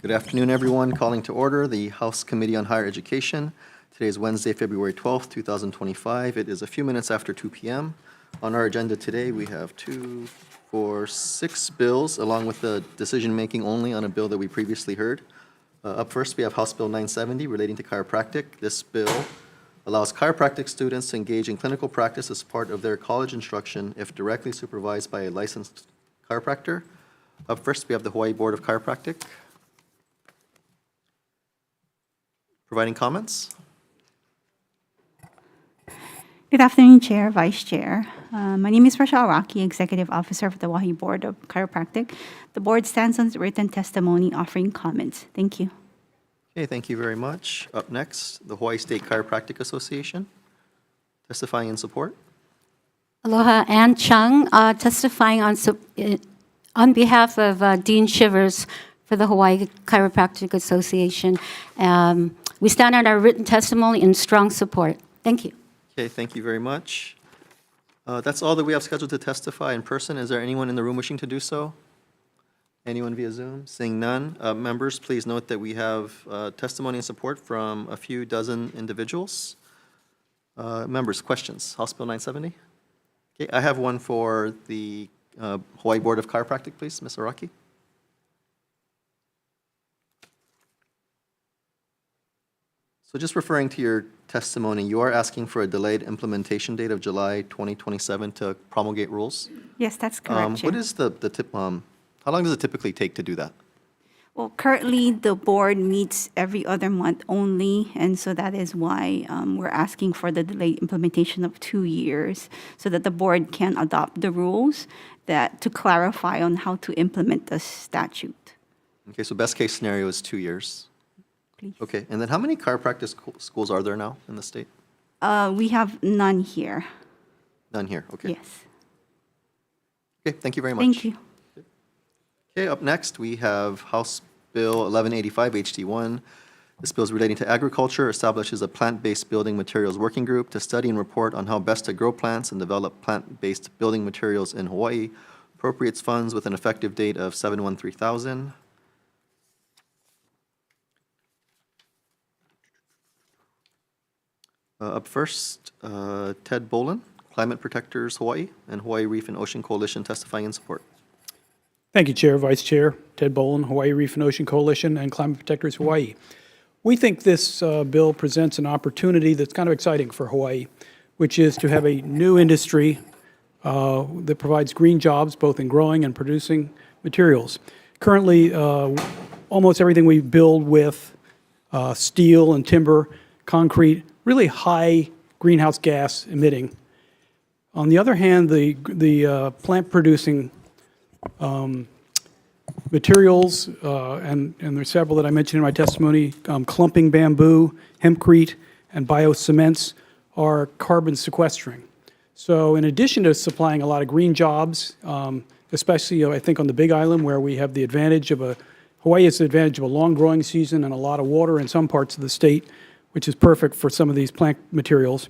Good afternoon, everyone. Calling to order the House Committee on Higher Education. Today is Wednesday, February 12th, 2025. It is a few minutes after 2 p.m. On our agenda today, we have 6 bills, along with the decision-making only on a bill that we previously heard. Up first, we have House Bill 970 relating to chiropractic. This bill allows chiropractic students to engage in clinical practice as part of their college instruction if directly supervised by a licensed chiropractor. Up first, we have the Hawaii Board of Chiropractic. Providing comments? Good afternoon, Chair, Vice Chair. My name is Rochelle Rocky, Executive Officer of the Hawaii Board of Chiropractic. The board stands on written testimony offering comments. Thank you. Okay, thank you very much. Up next, the Hawaii State Chiropractic Association, testifying in support. Aloha, Ann Chung, testifying on behalf of Dean Shivers for the Hawaii Chiropractic Association. We stand on our written testimony in strong support. Thank you. Okay, thank you very much. That's all that we have scheduled to testify in person. Is there anyone in the room wishing to do so? Anyone via Zoom? Seeing none. Members, please note that we have testimony and support from a few dozen individuals. Members, questions? House Bill 970? Okay, I have one for the Hawaii Board of Chiropractic, please, Ms. Araki. So just referring to your testimony, you are asking for a delayed implementation date of July 2027 to promulgate rules? Yes, that's correct, Chair. What is the tip, how long does it typically take to do that? Well, currently, the board meets every other month only, and so that is why we're asking for the delayed implementation of 2 years so that the board can adopt the rules to clarify on how to implement the statute. Okay, so best case scenario is 2 years. Please. Okay, and then how many chiropractic schools are there now in the state? We have none here. None here, okay. Yes. Okay, thank you very much. Thank you. Okay, up next, we have House Bill 1185, HT1. This bill is relating to agriculture, establishes a plant-based building materials working group to study and report on how best to grow plants and develop plant-based building materials in Hawaii, appropriates funds with an effective date of 7/1/3000. Up first, Ted Boland, Climate Protectors Hawaii and Hawaii Reef and Ocean Coalition testifying in support. Thank you, Chair, Vice Chair. Ted Boland, Hawaii Reef and Ocean Coalition and Climate Protectors Hawaii. We think this bill presents an opportunity that's kind of exciting for Hawaii, which is to have a new industry that provides green jobs both in growing and producing materials. Currently, almost everything we build with steel and timber, concrete, really high greenhouse gas emitting. On the other hand, the plant-producing materials, and there's several that I mentioned in my testimony, clumping bamboo, hempcrete, and biocements are carbon sequestering. So in addition to supplying a lot of green jobs, especially I think on the Big Island where we have the advantage of Hawaii has the advantage of a long growing season and a lot of water in some parts of the state, which is perfect for some of these plant materials.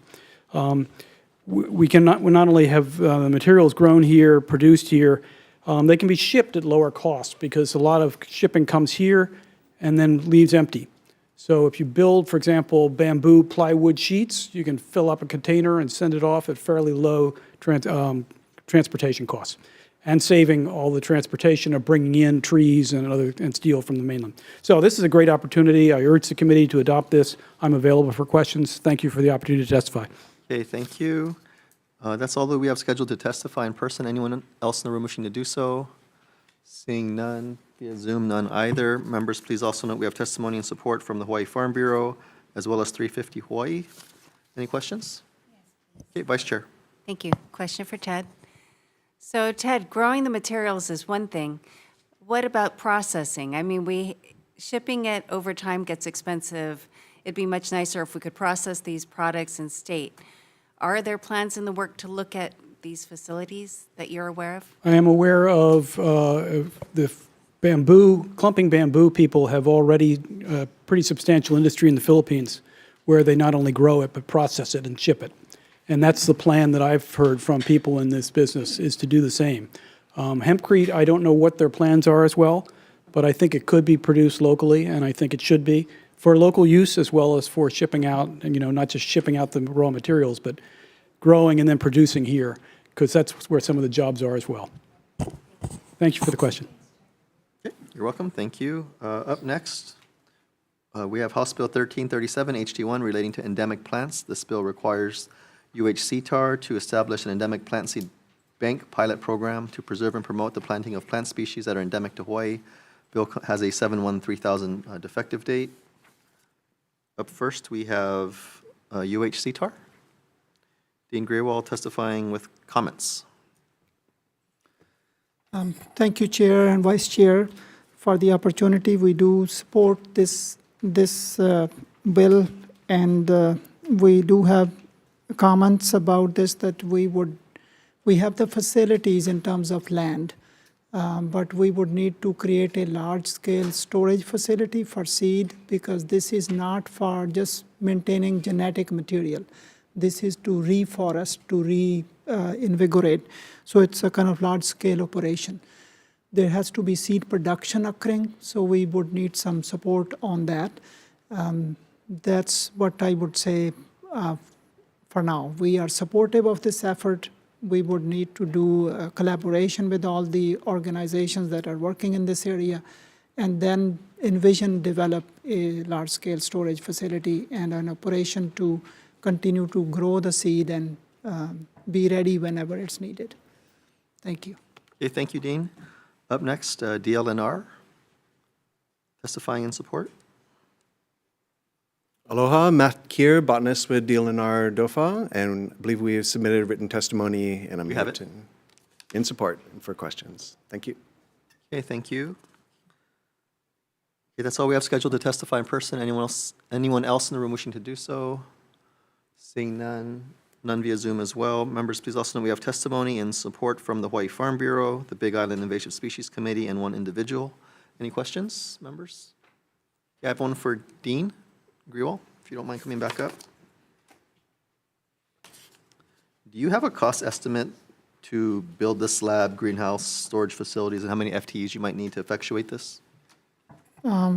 We not only have the materials grown here, produced here, they can be shipped at lower cost because a lot of shipping comes here and then leaves empty. So if you build, for example, bamboo plywood sheets, you can fill up a container and send it off at fairly low transportation costs, and saving all the transportation of bringing in trees and steel from the mainland. So this is a great opportunity. I urge the committee to adopt this. I'm available for questions. Thank you for the opportunity to testify. Okay, thank you. That's all that we have scheduled to testify in person. Anyone else in the room wishing to do so? Seeing none via Zoom, none either. Members, please also note we have testimony and support from the Hawaii Farm Bureau as well as 350 Hawaii. Any questions? Okay, Vice Chair. Thank you. Question for Ted. So Ted, growing the materials is one thing. What about processing? I mean, shipping it over time gets expensive. It'd be much nicer if we could process these products in state. Are there plans in the work to look at these facilities that you're aware of? I am aware of the clumping bamboo people have already a pretty substantial industry in the Philippines where they not only grow it but process it and ship it. And that's the plan that I've heard from people in this business, is to do the same. Hempcrete, I don't know what their plans are as well, but I think it could be produced locally, and I think it should be for local use as well as for shipping out, and, not just shipping out the raw materials, but growing and then producing here, because that's where some of the jobs are as well. Thank you for the question. Okay, you're welcome. Thank you. Up next, we have House Bill 1337, HD1, relating to endemic plants. This bill requires UHCTAR to establish an endemic plant seed bank pilot program to preserve and promote the planting of plant species that are endemic to Hawaii. Bill has a 7/1/3000 defective date. Up first, we have UHCTAR. Dean Graywall testifying with comments. Thank you, Chair and Vice Chair, for the opportunity. We do support this bill, and we do have comments about this, that we have the facilities in terms of land, but we would need to create a large-scale storage facility for seed, because this is not for just maintaining genetic material. This is to reforest, to reinvigorate. So it's a kind of large-scale operation. There has to be seed production occurring, so we would need some support on that. That's what I would say for now. We are supportive of this effort. We would need to do a collaboration with all the organizations that are working in this area, and then develop a large-scale storage facility and an operation to continue to grow the seed and be ready whenever it's needed. Thank you. Okay, thank you, Dean. Up next, DLNR, testifying in support. Aloha, Matt Kier, botanist with DLNR DOFA, and I believe we have submitted written testimony, and I'm We here have it. in support and for questions. Thank you. Okay, thank you. Okay, that's all we have scheduled to testify in person. Anyone else in the room wishing to do so? Seeing none via Zoom as well. Members, please also know we have testimony in support from the Hawaii Farm Bureau, the Big Island Invasive Species Committee, and one individual. Any questions, members? Yeah, I have one for Dean Grewal, if you don't mind coming back up. Do you have a cost estimate to build this lab, greenhouse, storage facilities, and how many FTEs you might need to effectuate this?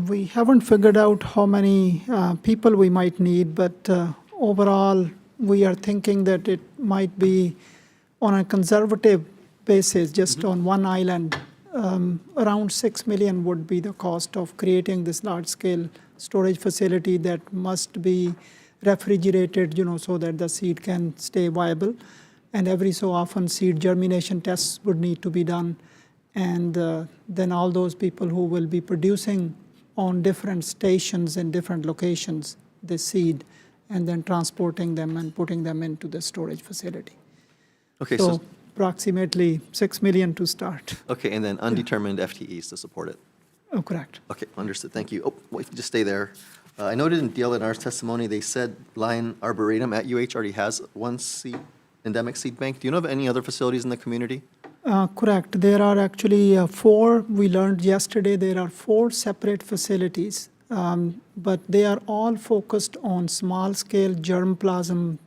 We haven't figured out how many people we might need, but overall, we are thinking that it might be, on a conservative basis, just on one island, around $6 million would be the cost of creating this large-scale storage facility that must be refrigerated, so that the seed can stay viable. And every so often, seed germination tests would need to be done. And then all those people who will be producing on different stations in different locations the seed, and then transporting them and putting them into the storage facility. Okay, So approximately $6 million to start. okay, and then undetermined FTEs to support it. Oh, correct. Okay, understood. Thank you. Oh, well, if you just stay there. I noted in DLNR's testimony, they said Lion Arboretum at UH already has one endemic seed bank. Do you know of any other facilities in the community? Correct. There are actually 4. We learned yesterday there are 4 separate facilities, but they are all focused on small-scale germplasm,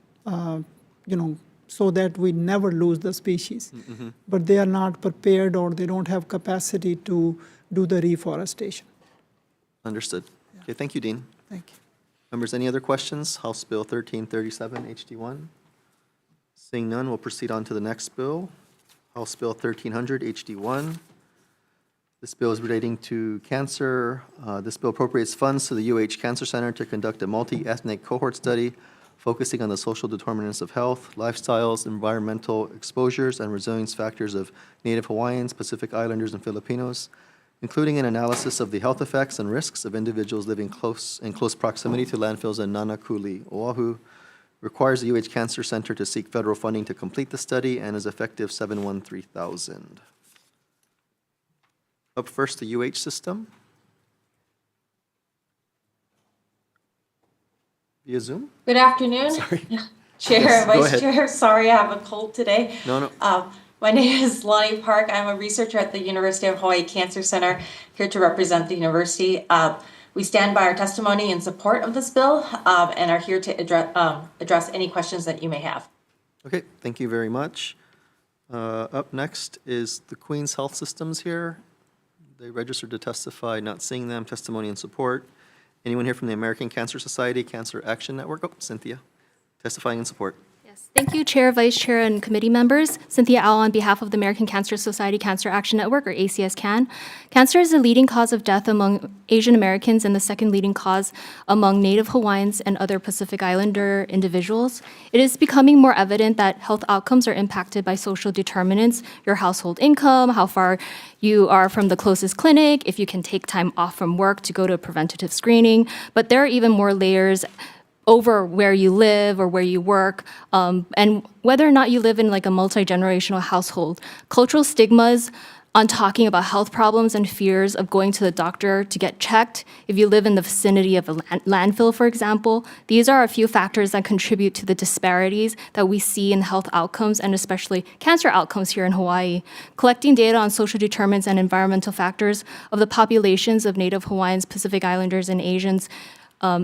so that we never lose the species. Mm-hmm. But they are not prepared, or they don't have capacity to do the reforestation. Understood. Okay, thank you, Dean. Thank you. Members, any other questions? House Bill 1337, HD1. Seeing none, we'll proceed on to the next bill. House Bill 1300, HD1. This bill is relating to cancer. This bill appropriates funds to the UH Cancer Center to conduct a multi-ethnic cohort study focusing on the social determinants of health, lifestyles, environmental exposures, and resilience factors of Native Hawaiians, Pacific Islanders, and Filipinos, including an analysis of the health effects and risks of individuals living in close proximity to landfills in Nanakuli, Oahu. Requires the UH Cancer Center to seek federal funding to complete the study and is effective 7/1/3000. Up first, the UH system. Via Zoom? Good afternoon. Sorry. Chair, Yes, go Vice ahead. Chair, sorry I have a cold today. No. My name is Lonnie Park. I'm a researcher at the University of Hawaii Cancer Center, here to represent the university. We stand by our testimony in support of this bill and are here to address any questions that you may have. Okay, thank you very much. Up next is the Queen's Health Systems here. They registered to testify, not seeing them. Testimony and support. Anyone here from the American Cancer Society, Cancer Action Network? Oh, Cynthia, testifying in support. Yes. Thank you, Chair, Vice Chair, and committee members. Cynthia Owl on behalf of the American Cancer Society Cancer Action Network, or ACS-CAN. Cancer is the leading cause of death among Asian Americans and the second leading cause among Native Hawaiians and other Pacific Islander individuals. It is becoming more evident that health outcomes are impacted by social determinants, your household income, how far you are from the closest clinic, if you can take time off from work to go to a preventative screening. But there are even more layers over where you live or where you work, and whether or not you live in like a multi-generational household. Cultural stigmas on talking about health problems and fears of going to the doctor to get checked, if you live in the vicinity of a landfill, for example, these are a few factors that contribute to the disparities that we see in health outcomes and especially cancer outcomes here in Hawaii. Collecting data on social determinants and environmental factors of the populations of Native Hawaiians, Pacific Islanders, and Asians,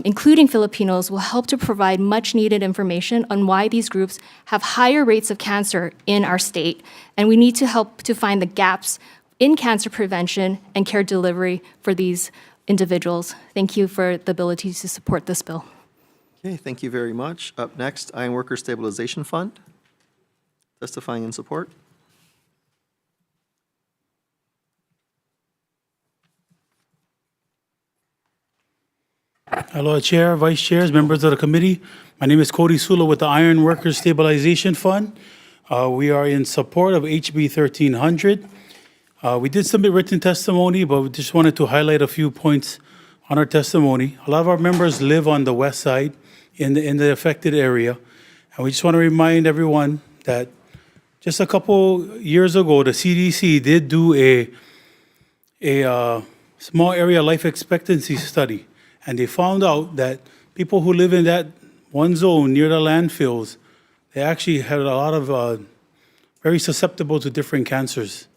including Filipinos, will help to provide much needed information on why these groups have higher rates of cancer in our state. And we need to help to find the gaps in cancer prevention and care delivery for these individuals. Thank you for the ability to support this bill. Okay, thank you very much. Up next, Iron Worker Stabilization Fund, testifying in support. Hello, Chair, Vice Chairs, members of the committee. My name is Cody Sula with the Iron Workers Stabilization Fund. We are in support of HB 1300. We did submit written testimony, but we just wanted to highlight a few points on our testimony. A lot of our members live on the west side in the affected area. And we just want to remind everyone that just a couple years ago, the CDC did do a small area life expectancy study. And they found out that people who live in that one zone near the landfills, they actually had a lot of very susceptible to different cancers.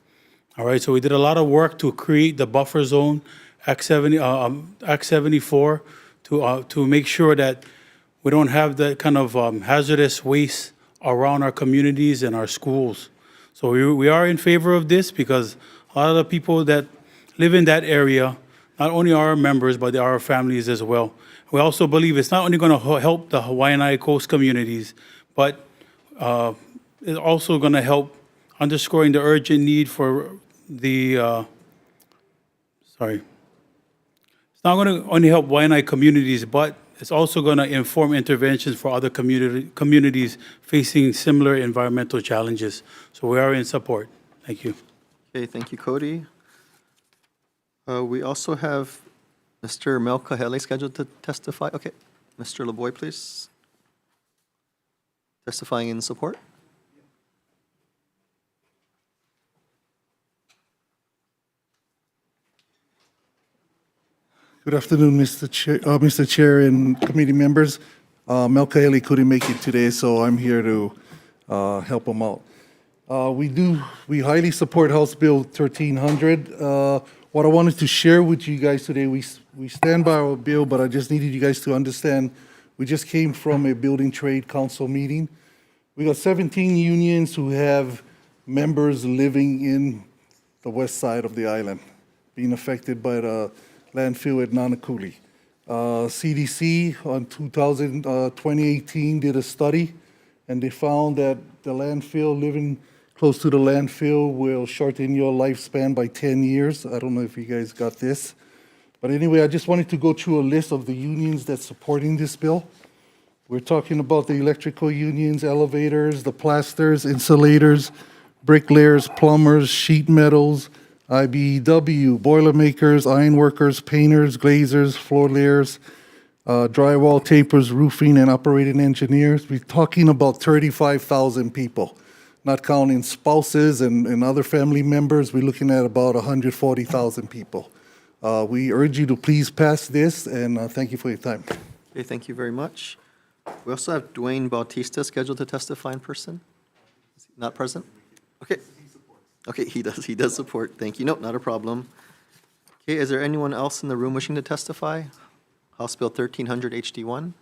All right, so we did a lot of work to create the buffer zone, Act 74, to make sure that we don't have that kind of hazardous waste around our communities and our schools. So we are in favor of this because a lot of the people that live in that area not only are our members, but they are our families as well. We also believe it's not only going to help the Hawaiian Coast communities, but it's also going to help underscoring the urgent need for the, it's not going to only help Hawaiian communities, but it's also going to inform interventions for other communities facing similar environmental challenges. So we are in support. Thank you. Okay, thank you, Cody. We also have Mr. Melkahele scheduled to testify. Okay, Mr. LeBoy, please. Testifying in support. Good afternoon, Mr. Chair and committee members. Melkahele couldn't make it today, so I'm here to help him out. We highly support House Bill 1300. What I wanted to share with you guys today, we stand by our bill, but I just needed you guys to understand, we just came from a Building Trade Council meeting. We got 17 unions who have members living in the west side of the island, being affected by the landfill at Nanakuli. CDC on 2018 did a study, and they found that the landfill, living close to the landfill, will shorten your lifespan by 10 years. I don't know if you guys got this. But anyway, I just wanted to go through a list of the unions that's supporting this bill. We're talking about the electrical unions, elevators, the plasters, insulators, bricklayers, plumbers, sheet metals, IBEW, boilermakers, ironworkers, painters, glazers, floor layers, drywall tapers, roofing, and operating engineers. We're talking about 35,000 people, not counting spouses and other family members. We're looking at about 140,000 people. We urge you to please pass this, and thank you for your time. Okay, thank you very much. We also have Dwayne Bautista scheduled to testify in person. Is he not present? Okay. Okay, he does support. Thank you. Nope, not a problem. Okay, is there anyone else in the room wishing to testify? House Bill 1300 HD1.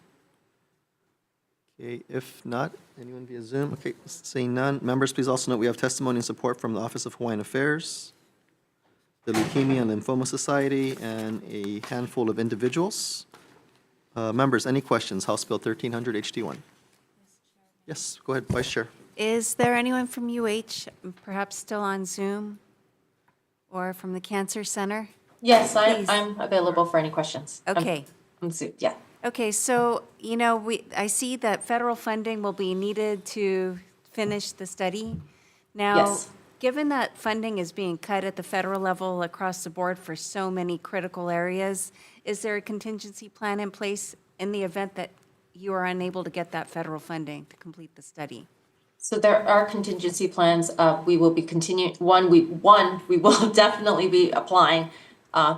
Okay, if not, anyone via Zoom? Okay, seeing none. Members, please also note we have testimony and support from the Office of Hawaiian Affairs. the Leukemia and Lymphoma Society, and a handful of individuals. Members, any questions? House Bill 1300 HD1. Yes, go ahead, Vice Chair. Is there anyone from UH, perhaps still on Zoom, or from the Cancer Center? Yes, Please. I'm available for any questions. Okay. Yeah. Okay, so, I see that federal funding will be needed to finish the study. Now, Yes. given that funding is being cut at the federal level across the board for so many critical areas, is there a contingency plan in place in the event that you are unable to get that federal funding to complete the study? So there are contingency plans. We will be continuing, we will definitely be applying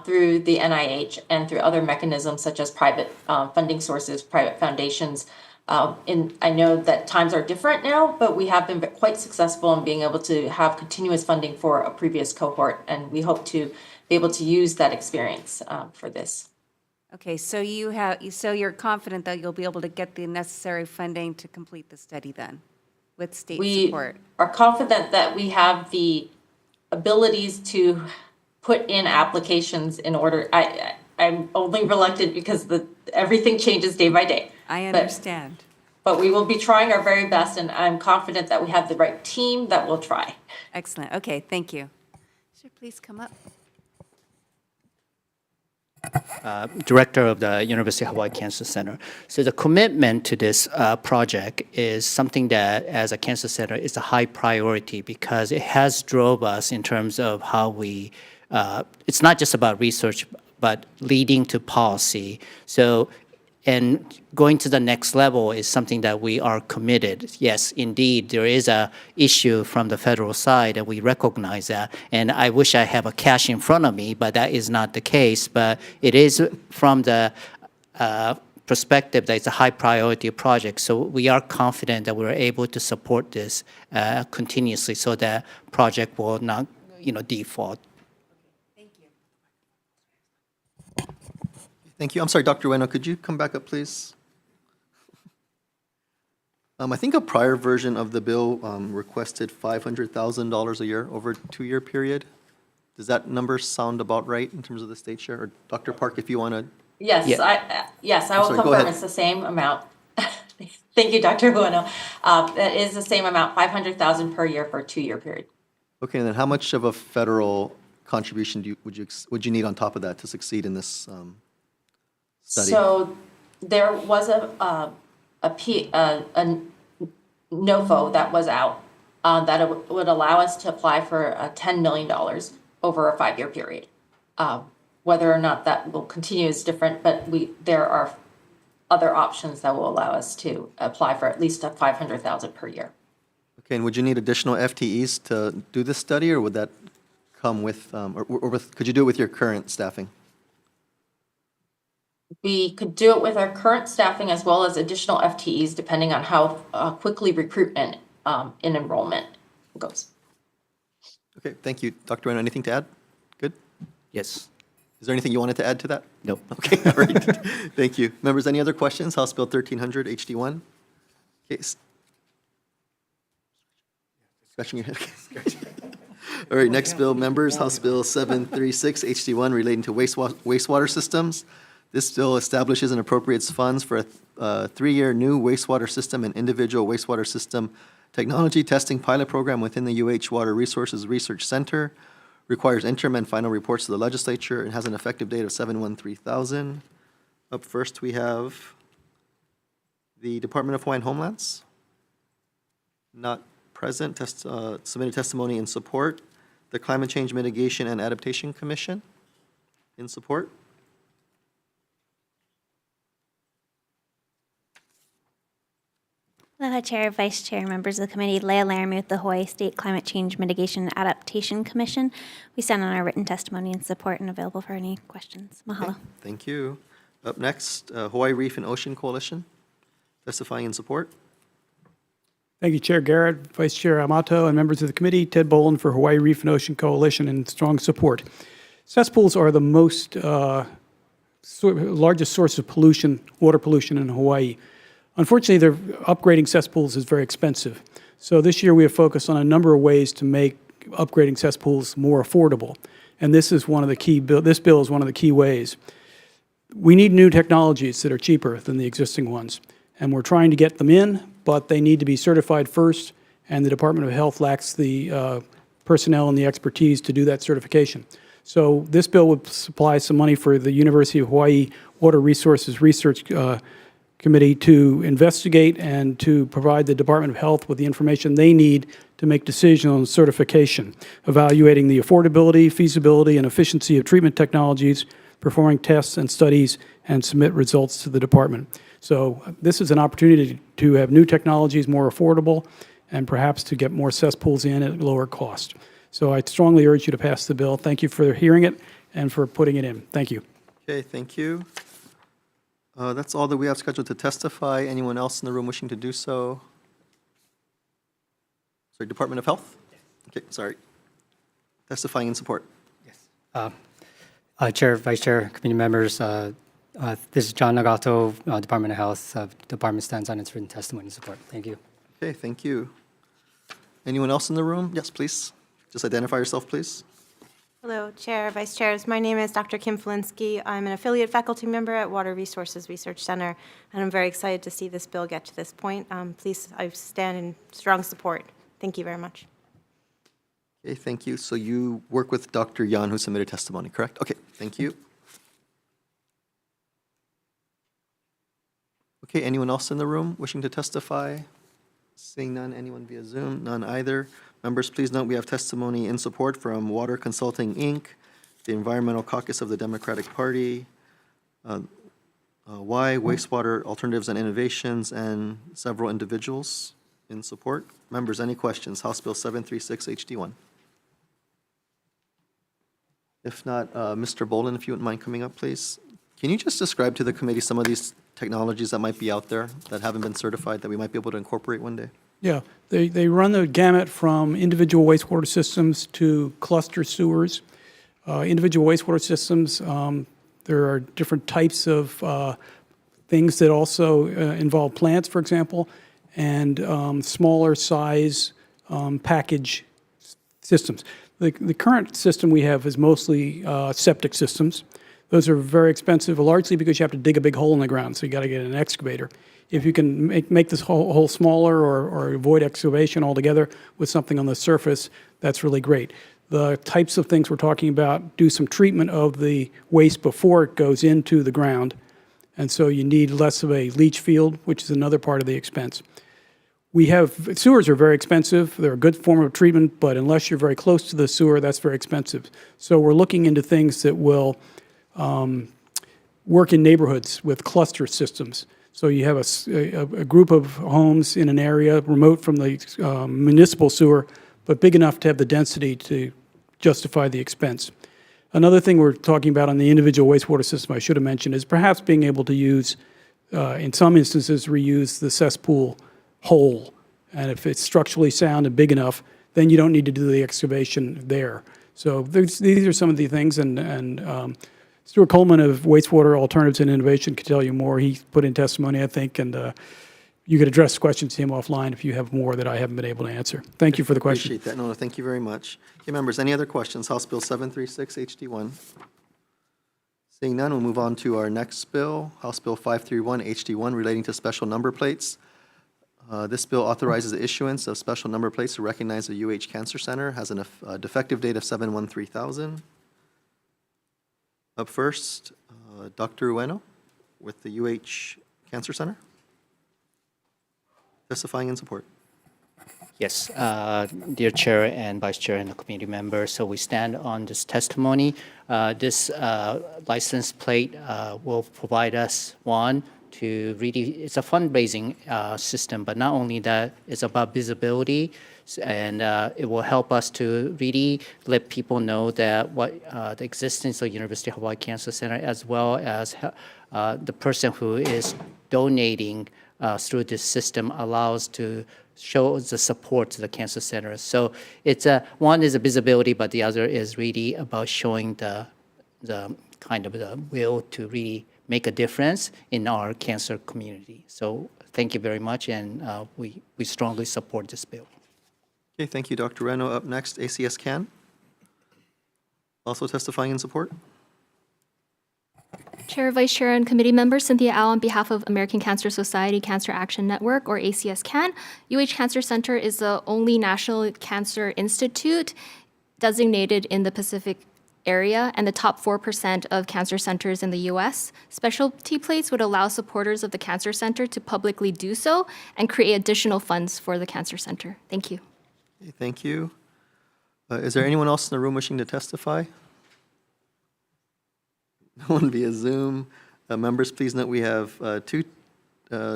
through the NIH and through other mechanisms such as private funding sources, private foundations. I know that times are different now, but we have been quite successful in being able to have continuous funding for a previous cohort, and we hope to be able to use that experience for this. Okay, so you're confident that you'll be able to get the necessary funding to complete the study then, with state support? We are confident that we have the abilities to put in applications in order. I'm only reluctant because everything changes day by day. I understand. But we will be trying our very best, and I'm confident that we have the right team that will try. Excellent. Okay, thank you. Sir, please come up. Director of the University of Hawaii Cancer Center. So the commitment to this project is something that, as a cancer center, is a high priority because it has drove us in terms of how we, it's not just about research, but leading to policy. So, and going to the next level is something that we are committed. Yes, indeed, there is a issue from the federal side, and we recognize that. And I wish I have a cash in front of me, but that is not the case. But it is from the perspective that it's a high priority project. So we are confident that we're able to support this continuously so that project will not, default. Thank you. I'm sorry, Dr. Ueno, could you come back up, please? I think a prior version of the bill requested $500,000 a year over a 2-year period. Does that number sound about right in terms of the state share? Or Dr. Park, if you want to? Yes, Yeah. I will sorry, go confirm ahead. it's the same amount. Thank you, Dr. Bueno. That is the same amount, $500,000 per year for a 2-year period. Okay, and then how much of a federal contribution would you need on top of that to succeed in this study? So there was a NOFO that was out that it would allow us to apply for $10 million over a 5-year period. Whether or not that will continue is different, but there are other options that will allow us to apply for at least $500,000 per year. Okay, and would you need additional FTEs to do this study, or would that come with, could you do it with your current staffing? We could do it with our current staffing as well as additional FTEs, depending on how quickly recruitment in enrollment goes. Okay, thank you. Dr. Ueno, anything to add? Good? Yes. Is there anything you wanted to add to that? No. Okay, all right. Thank you. Members, any other questions? House Bill 1300 HD1. Okay. Scratching your head. All right, next bill, members, House Bill 736 HD1 relating to wastewater systems. This bill establishes and appropriates funds for a 3-year new wastewater system and individual wastewater system technology testing pilot program within the UH Water Resources Research Center. Requires interim and final reports to the legislature. It has an effective date of 7/1/3000. Up first, we have the Department of Hawaiian Homelands. Not present, submitted testimony in support. The Climate Change Mitigation and Adaptation Commission in support. Aloha Chair, Vice Chair, members of the committee, Leah Laramie with the Hawaii State Climate Change Mitigation and Adaptation Commission. We stand on our written testimony in support and available for any questions. Mahalo. Thank you. Up next, Hawaii Reef and Ocean Coalition, testifying in support. Thank you, Chair Garrett, Vice Chair Amato, and members of the committee. Ted Boland for Hawaii Reef and Ocean Coalition in strong support. Cesspools are the largest source of pollution, water pollution in Hawaii. Unfortunately, upgrading cesspools is very expensive. So this year we have focused on a number of ways to make upgrading cesspools more affordable. and this is one of the key, this bill is one of the key ways. We need new technologies that are cheaper than the existing ones, and we're trying to get them in, but they need to be certified first, and the Department of Health lacks the personnel and the expertise to do that certification. So this bill would supply some money for the University of Hawaii Water Resources Research Committee to investigate and to provide the Department of Health with the information they need to make decisions on certification, evaluating the affordability, feasibility, and efficiency of treatment technologies, performing tests and studies, and submit results to the department. So this is an opportunity to have new technologies more affordable and perhaps to get more cesspools in at lower cost. So I strongly urge you to pass the bill. Thank you for hearing it and for putting it in. Thank you. Okay, thank you. That's all that we have scheduled to testify. Anyone else in the room wishing to do so? Sorry, Department of Health? Okay, sorry. Testifying in support. Chair, Vice Chair, committee members, this is John Nagato, Department of Health. The department stands on its written testimony in support. Thank you. Okay, thank you. Anyone else in the room? Yes, please. Just identify yourself, please. Hello, Chair, Vice Chairs. My name is Dr. Kim Felinsky. I'm an affiliate faculty member at Water Resources Research Center, and I'm very excited to see this bill get to this point. Please, I stand in strong support. Thank you very much. Okay, thank you. So you work with Dr. Yan, who submitted testimony, correct? Okay, thank you. Okay, anyone else in the room wishing to testify? Seeing none, anyone via Zoom? None either. Members, please note we have testimony in support from Water Consulting, Inc., the Environmental Caucus of the Democratic Party, Wastewater Alternatives and Innovations, and several individuals in support. Members, any questions? House Bill 736 HD1. If not, Mr. Bolin, if you wouldn't mind coming up, please. Can you just describe to the committee some of these technologies that might be out there that haven't been certified that we might be able to incorporate one day? Yeah, they run the gamut from individual wastewater systems to cluster sewers. Individual wastewater systems, there are different types of things that also involve plants, for example, and smaller size package systems. The current system we have is mostly septic systems. Those are very expensive, largely because you have to dig a big hole in the ground, so you got to get an excavator. If you can make this hole smaller or avoid excavation altogether with something on the surface, that's really great. The types of things we're talking about do some treatment of the waste before it goes into the ground, and so you need less of a leach field, which is another part of the expense. Sewers are very expensive. They're a good form of treatment, but unless you're very close to the sewer, that's very expensive. So we're looking into things that will work in neighborhoods with cluster systems. So you have a group of homes in an area remote from the municipal sewer, but big enough to have the density to justify the expense. Another thing we're talking about on the individual wastewater system I should have mentioned is perhaps being able to use, in some instances, reuse the cesspool hole. And if it's structurally sound and big enough, then you don't need to do the excavation there. So these are some of the things, and Stuart Coleman of Wastewater Alternatives and Innovation could tell you more. He put in testimony, I think, and you could address questions to him offline if you have more that I haven't been able to answer. Thank you for the question. Appreciate that. No, thank you very much. Okay, members, any other questions? House Bill 736 HD1. Seeing none, we'll move on to our next bill, House Bill 531 HD1, relating to special number plates. This bill authorizes the issuance of special number plates to recognize the UH Cancer Center, has a defective date of 7/1/3000. Up first, Dr. Ueno with the UH Cancer Center, testifying in support. Yes, dear Chair and Vice Chair and the committee members, so we stand on this testimony. This license plate will provide us, one, to really, it's a fundraising system, but not only that, it's about visibility, and it will help us to really let people know that what the existence of University of Hawaii Cancer Center, as well as the person who is donating through this system allows to show the support to the cancer center. So it's one is a visibility, but the other is really about showing the kind of the will to really make a difference in our cancer community. So thank you very much, and we strongly support this bill. Okay, thank you, Dr. Reno. Up next, ACS Can. Also testifying in support? Chair, Vice Chair, and committee members, Cynthia Al on behalf of American Cancer Society Cancer Action Network, or ACS-CAN. UH Cancer Center is the only National Cancer Institute designated in the Pacific area and the top 4% of cancer centers in the U.S. Specialty plates would allow supporters of the Cancer Center to publicly do so and create additional funds for the Cancer Center. Thank you. Okay, thank you. Is there anyone else in the room wishing to testify? No one via Zoom. Members, please note we have two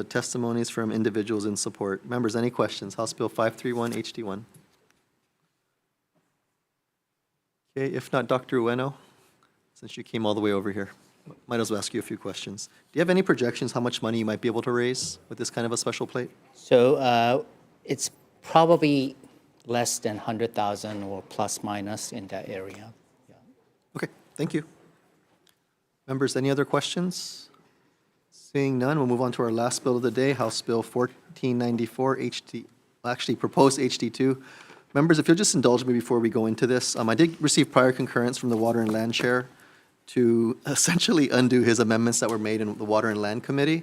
testimonies from individuals in support. Members, any questions? House Bill 531, HD1. Okay, if not, Dr. Ueno, since you came all the way over here, might as well ask you a few questions. Do you have any projections how much money you might be able to raise with this kind of a special plate? So it's probably less than 100,000 or plus minus in that area. Okay, thank you. Members, any other questions? Seeing none, we'll move on to our last bill of the day, House Bill 1494, proposed HD2. Members, if you'll just indulge me before we go into this, I did receive prior concurrence from the Water and Land Chair to essentially undo his amendments that were made in the Water and Land Committee.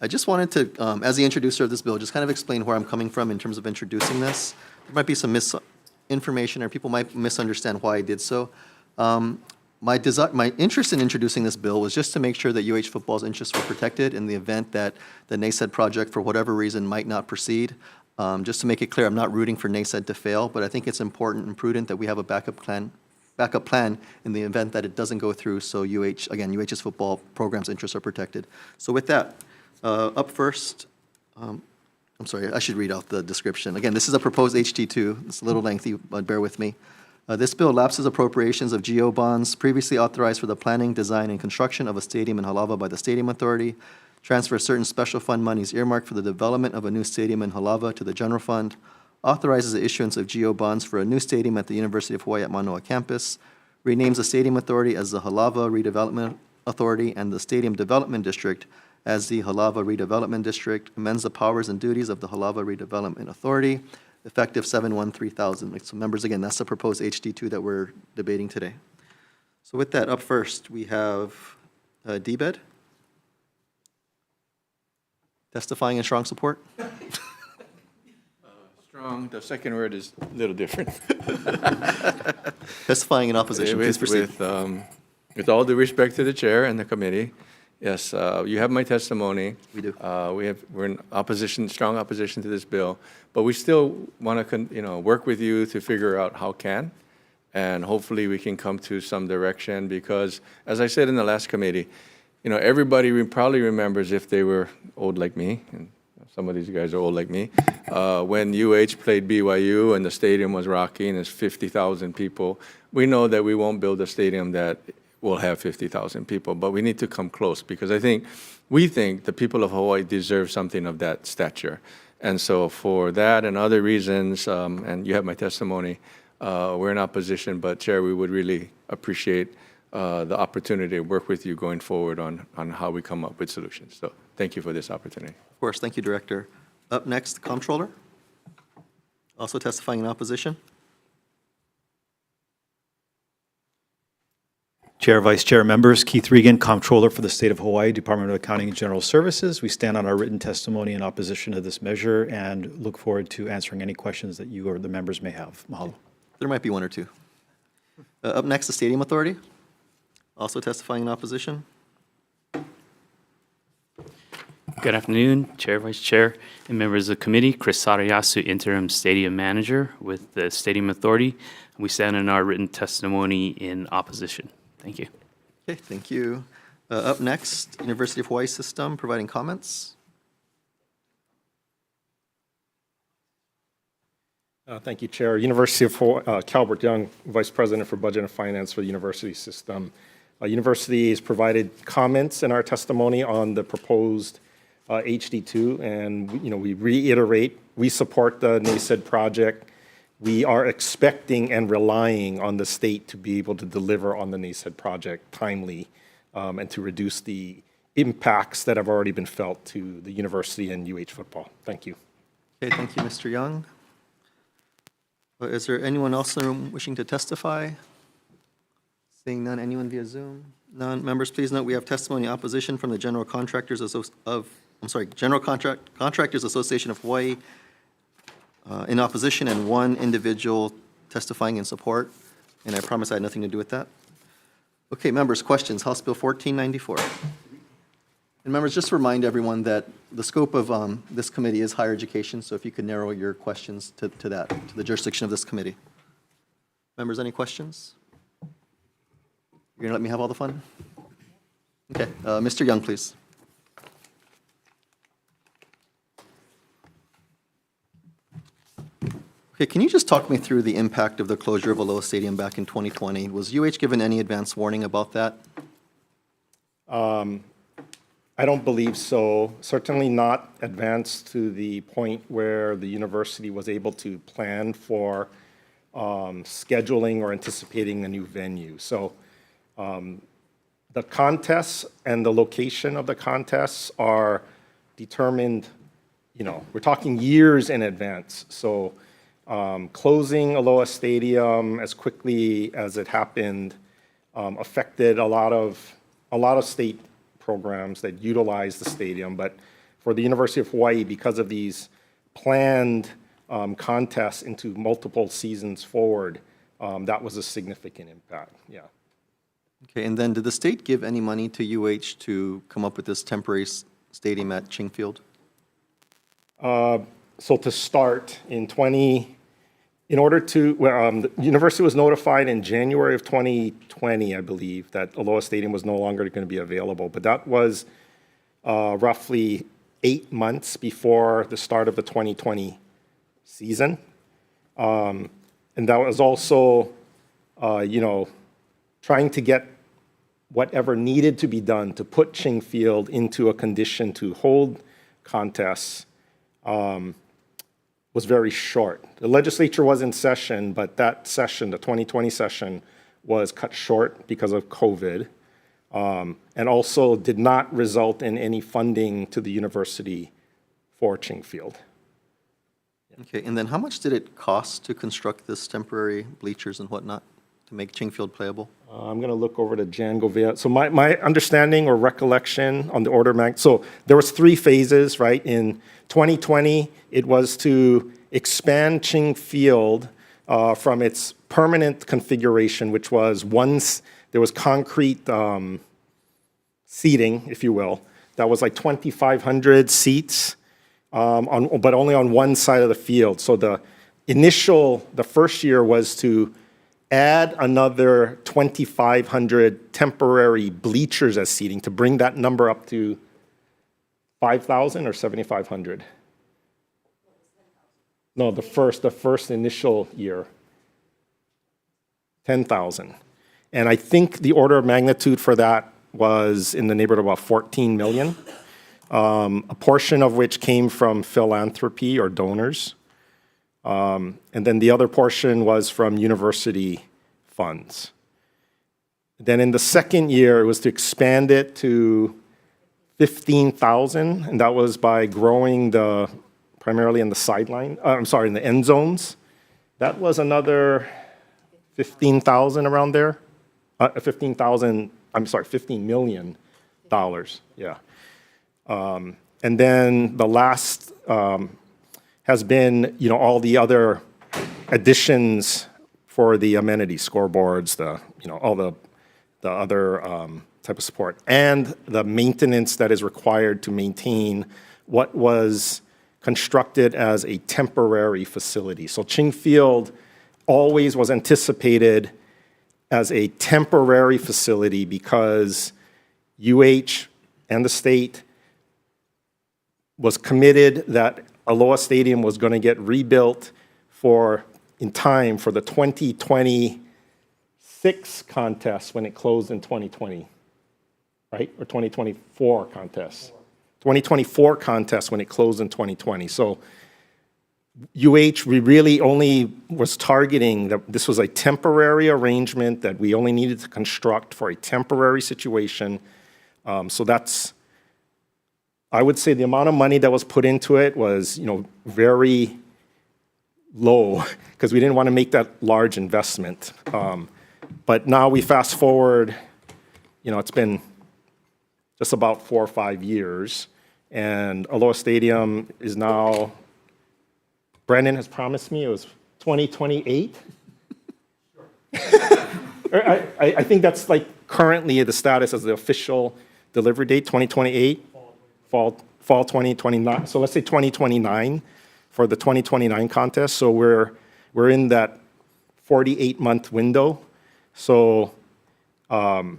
I just wanted to, as the introducer of this bill, just kind of explain where I'm coming from in terms of introducing this. There might be some misinformation or people might misunderstand why I did so. My interest in introducing this bill was just to make sure that UH football's interests were protected in the event that the NACED project, for whatever reason, might not proceed. Just to make it clear, I'm not rooting for NACED to fail, but I think it's important and prudent that we have a backup plan in the event that it doesn't go through, so UH's football program's interests are protected. So with that, up first, I'm sorry, I should read out the description. Again, this is a proposed HT2. It's a little lengthy, but bear with me. This bill lapses appropriations of GO bonds previously authorized for the planning, design, and construction of a stadium in Halava by the Stadium Authority, transfers certain special fund monies earmarked for the development of a new stadium in Halava to the general fund, authorizes the issuance of GO bonds for a new stadium at the University of Hawaii at Manoa campus, renames the Stadium Authority as the Halava Redevelopment Authority and the Stadium Development District as the Halava Redevelopment District, amends the powers and duties of the Halava Redevelopment Authority, effective 7/1/3000. So members, again, that's the proposed HD2 that we're debating today. So with that, up first, we have DBED. Testifying in strong support? Strong, the second word is a little different. Testifying in opposition, please proceed. With all due respect to the chair and the committee, yes, you have my testimony. We do. We're in opposition, strong opposition to this bill, but we still want to, work with you to figure out how can, and hopefully we can come to some direction because, as I said in the last committee, everybody probably remembers if they were old like me, and some of these guys are old like me, when UH played BYU and the stadium was rocking and there's 50,000 people. We know that we won't build a stadium that will have 50,000 people, but we need to come close because we think the people of Hawaii deserve something of that stature. And so for that and other reasons, and you have my testimony, we're in opposition, but Chair, we would really appreciate the opportunity to work with you going forward on how we come up with solutions. So thank you for this opportunity. Of course, thank you, Director. Up next, Comptroller. Also testifying in opposition. Chair, Vice Chair, members, Keith Regan, Comptroller for the State of Hawaii, Department of Accounting and General Services. We stand on our written testimony in opposition to this measure and look forward to answering any questions that you or the members may have. Mahalo. There might be one or two. Up next, the Stadium Authority. Also testifying in opposition. Good afternoon, Chair, Vice Chair, and members of the committee. Chris Sarayasu, Interim Stadium Manager with the Stadium Authority. We stand in our written testimony in opposition. Thank you. Okay, thank you. Up next, University of Hawaii System, providing comments. Thank you, Chair. University of Hawaii, Calbert Young, Vice President for Budget and Finance for the University System. University has provided comments in our testimony on the proposed HD2, and we reiterate we support the NACED project. We are expecting and relying on the state to be able to deliver on the NACED project timely and to reduce the impacts that have already been felt to the university and UH football. Thank you. Okay, thank you, Mr. Young. Is there anyone else in the room wishing to testify? Seeing none, anyone via Zoom? None. Members, please note we have testimony opposition from the General Contractors Contractors Association of Hawaii in opposition, and one individual testifying in support. And I promise I had nothing to do with that. Okay, members, questions? House Bill 1494. And members, just remind everyone that the scope of this committee is higher education, so if you could narrow your questions to that, to the jurisdiction of this committee. Members, any questions? You're going to let me have all the fun? Okay, Mr. Young, please. Okay, can you just talk me through the impact of the closure of Aloha Stadium back in 2020? Was UH given any advance warning about that? I don't believe so. Certainly not advanced to the point where the university was able to plan for scheduling or anticipating a new venue. So the contests and the location of the contests are determined, we're talking years in advance. So closing Aloha Stadium as quickly as it happened affected a lot of state programs that utilize the stadium. But for the University of Hawaii, because of these planned contests into multiple seasons forward, that was a significant impact, yeah. Okay, and then did the state give any money to UH to come up with this temporary stadium at Ching Field? So to start, the university was notified in January of 2020, I believe, that Aloha Stadium was no longer going to be available. But that was roughly 8 months before the start of the 2020 season. And that was also, trying to get whatever needed to be done to put Ching Field into a condition to hold contests was very short. The legislature was in session, but that session, the 2020 session, was cut short because of COVID, and also did not result in any funding to the university for Ching Field. Okay, and then how much did it cost to construct this temporary bleachers and whatnot to make Ching Field playable? I'm going to look over to Jan Govea. So my understanding or recollection on the order of magnitude, so there was 3 phases, right? In 2020, it was to expand Ching Field from its permanent configuration, which was there was concrete seating, if you will, that was like 2,500 seats, but only on one side of the field. So the first year was to add another 2,500 temporary bleachers as seating to bring that number up to 5,000 or 7,500. No, the first initial year, 10,000. And I think the order of magnitude for that was in the neighborhood of about 14 million, a portion of which came from philanthropy or donors. And then the other portion was from university funds. Then in the second year, it was to expand it to 15,000, and that was by growing primarily in the sideline, in the end zones. That was another 15,000 around there. $15 million, yeah. And then the last has been, all the other additions for the amenities, scoreboards, all the other type of support, and the maintenance that is required to maintain what was constructed as a temporary facility. So Ching Field always was anticipated as a temporary facility because UH and the state was committed that Aloha Stadium was going to get rebuilt in time for the 2026 contest when it closed in 2020, right? Or 2024 contest. 2024 contest when it closed in 2020. So UH, we really only was targeting that this was a temporary arrangement that we only needed to construct for a temporary situation. So that's, I would say the amount of money that was put into it was, very low because we didn't want to make that large investment. But now we fast forward, it's been just about 4 or 5 years, and Aloha Stadium is now, Brandon has promised me it was 2028. I think that's like currently the status as the official delivery date, 2028, fall 2029. So let's say 2029 for the 2029 contest. So we're in that 48-month window. So, that's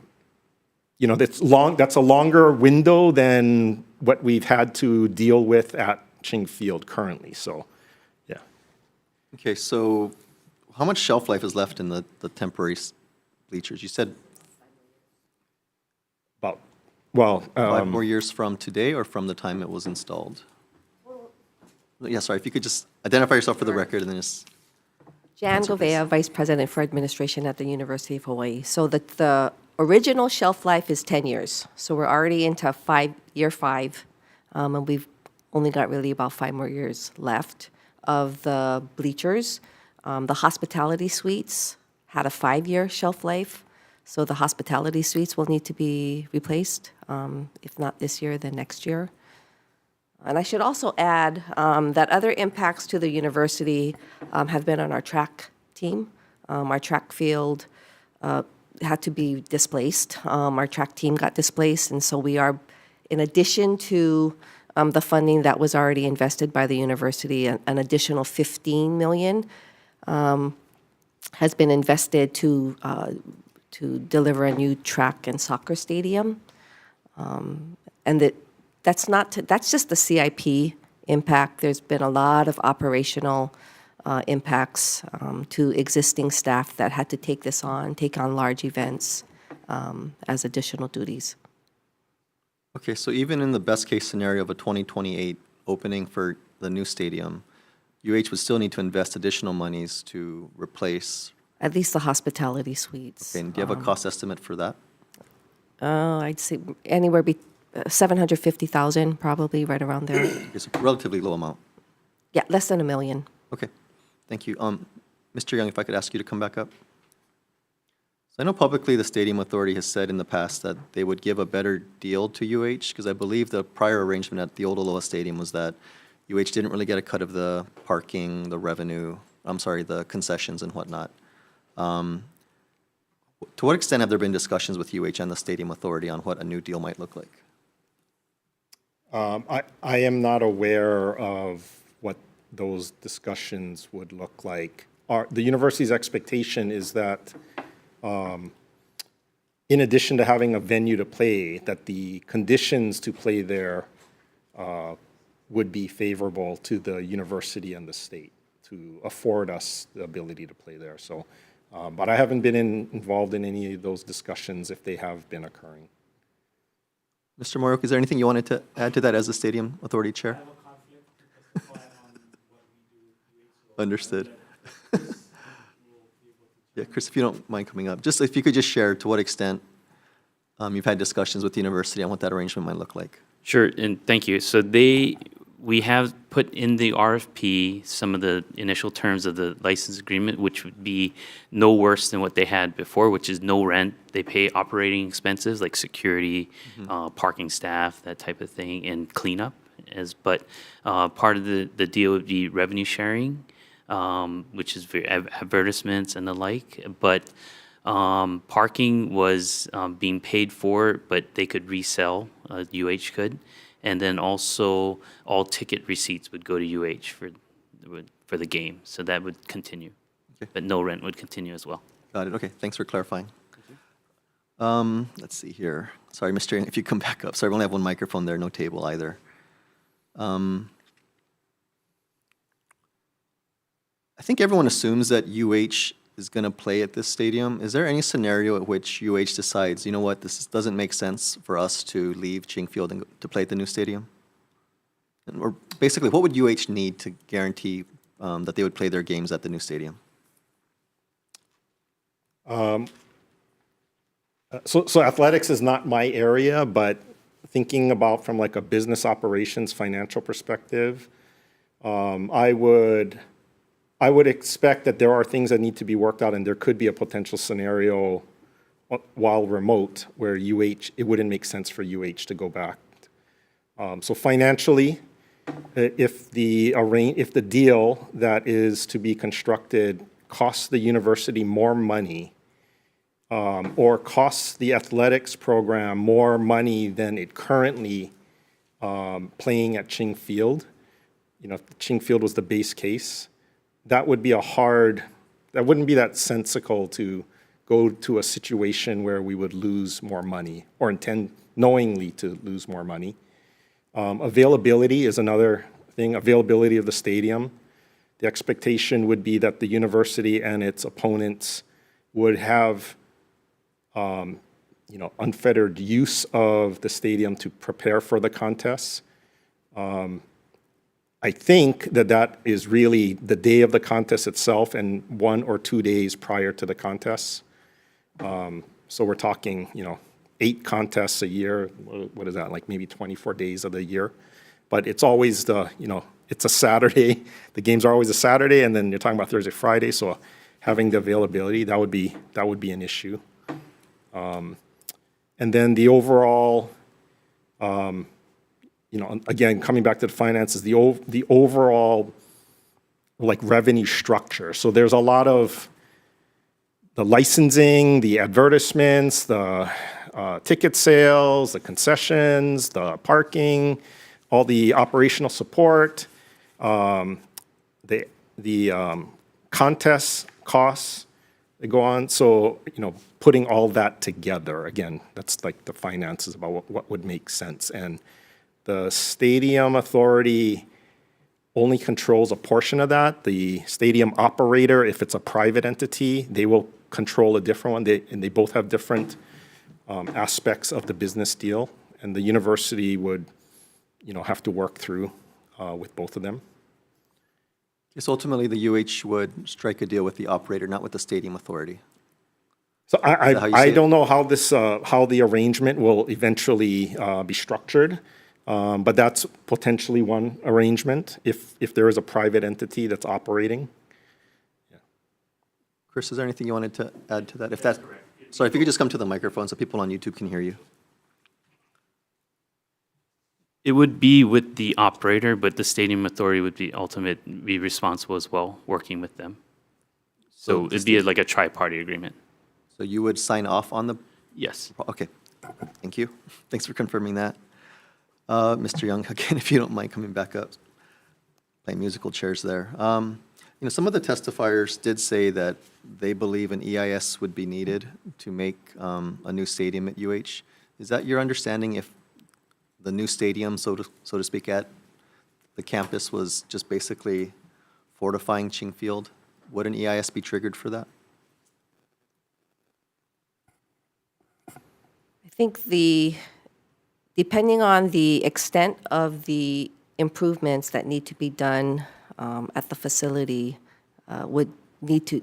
a longer window than what we've had to deal with at Ching Field currently. So, yeah. Okay, so how much shelf life is left in the temporary bleachers? You said about, well, 5 more years from today or from the time it was installed? Yeah, sorry, if you could just identify yourself for the record and then just. Jan Govea, Vice President for Administration at the University of Hawaii. So the original shelf life is 10 years. So we're already into year 5, and we've only got really about 5 more years left of the bleachers. The hospitality suites had a 5-year shelf life. So the hospitality suites will need to be replaced, if not this year, then next year. And I should also add that other impacts to the university have been on our track team. Our track field had to be displaced. Our track team got displaced, and so we are, in addition to the funding that was already invested by the university, an additional $15 million has been invested to deliver a new track and soccer stadium. And that's just the CIP impact. There's been a lot of operational impacts to existing staff that had to take on large events as additional duties. Okay, so even in the best-case scenario of a 2028 opening for the new stadium, UH would still need to invest additional monies to replace. At least the hospitality suites. Okay, and do you have a cost estimate for that? I'd say anywhere between $750,000, probably right around there. It's a relatively low amount. Yeah, less than $1 million. Okay, thank you. Mr. Young, if I could ask you to come back up. So I know publicly the Stadium Authority has said in the past that they would give a better deal to UH, because I believe the prior arrangement at the old Aloha Stadium was that UH didn't really get a cut of the parking, the revenue, the concessions and whatnot. To what extent have there been discussions with UH and the Stadium Authority on what a new deal might look like? I am not aware of what those discussions would look like. The university's expectation is that in addition to having a venue to play, that the conditions to play there would be favorable to the university and the state to afford us the ability to play there. So, but I haven't been involved in any of those discussions if they have been occurring. Mr. Morok, is there anything you wanted to add to that as the Stadium Authority Chair? Understood. Yeah, Chris, if you don't mind coming up, just if you could just share to what extent you've had discussions with the university on what that arrangement might look like. Sure, and thank you. So we have put in the RFP some of the initial terms of the license agreement, which would be no worse than what they had before, which is no rent. They pay operating expenses like security, parking staff, that type of thing, and cleanup. But part of the deal would be revenue sharing, which is advertisements and the like. But parking was being paid for, but they could resell, UH could. And then also all ticket receipts would go to UH for the game. So that would continue. Okay. But no rent would continue as well. Got it. Okay, thanks for clarifying. Let's see here. Sorry, Mr. Young, if you come back up. Sorry, we only have one microphone there, no table either. I think everyone assumes that UH is going to play at this stadium. Is there any scenario at which UH decides, you know what, this doesn't make sense for us to leave Ching Field and to play at the new stadium? Or basically, what would UH need to guarantee that they would play their games at the new stadium? So athletics is not my area, but thinking about from like a business operations financial perspective, I I would expect that there are things that need to be worked out, and there could be a potential scenario while remote where it wouldn't make sense for UH to go back. So financially, if the deal that is to be constructed costs the university more money, or costs the athletics program more money than it currently playing at Ching Field, if Ching Field was the base case, that would be that wouldn't be that sensical to go to a situation where we would lose more money or intend knowingly to lose more money. Availability is another thing, availability of the stadium. The expectation would be that the university and its opponents would have unfettered use of the stadium to prepare for the contests. I think that is really the day of the contest itself and 1 or 2 days prior to the contests. So we're talking, 8 contests a year. What is that, like maybe 24 days of the year? But it's always it's a Saturday. The games are always a Saturday, and then you're talking about Thursday, Friday. So having the availability, that would be an issue. And then the overall, again, coming back to the finances, the overall revenue structure. So there's a lot of the licensing, the advertisements, the ticket sales, the concessions, the parking, all the operational support, the contest costs that go on. So, putting all that together, again, that's like the finances about what would make sense. And the stadium authority only controls a portion of that. The stadium operator, if it's a private entity, they will control a different one. They both have different aspects of the business deal, and the university would, have to work through with both of them. Yes, ultimately, the UH would strike a deal with the operator, not with the stadium authority. So I don't know how how the arrangement will eventually be structured, but that's potentially one arrangement if there is a private entity that's operating. Chris, is there anything you wanted to add to that? Sorry, if you could just come to the microphone so people on YouTube can hear you. It would be with the operator, but the stadium authority would be responsible as well, working with them. So it'd be like a tri-party agreement. So you would sign off on the? Yes. Okay, thank you. Thanks for confirming that. Mr. Young, again, if you don't mind coming back up, playing musical chairs there. Some of the testifiers did say that they believe an EIS would be needed to make a new stadium at UH. Is that your understanding? If the new stadium, so to speak, at the campus was just basically fortifying Ching Field, would an EIS be triggered for that? I think depending on the extent of the improvements that need to be done at the facility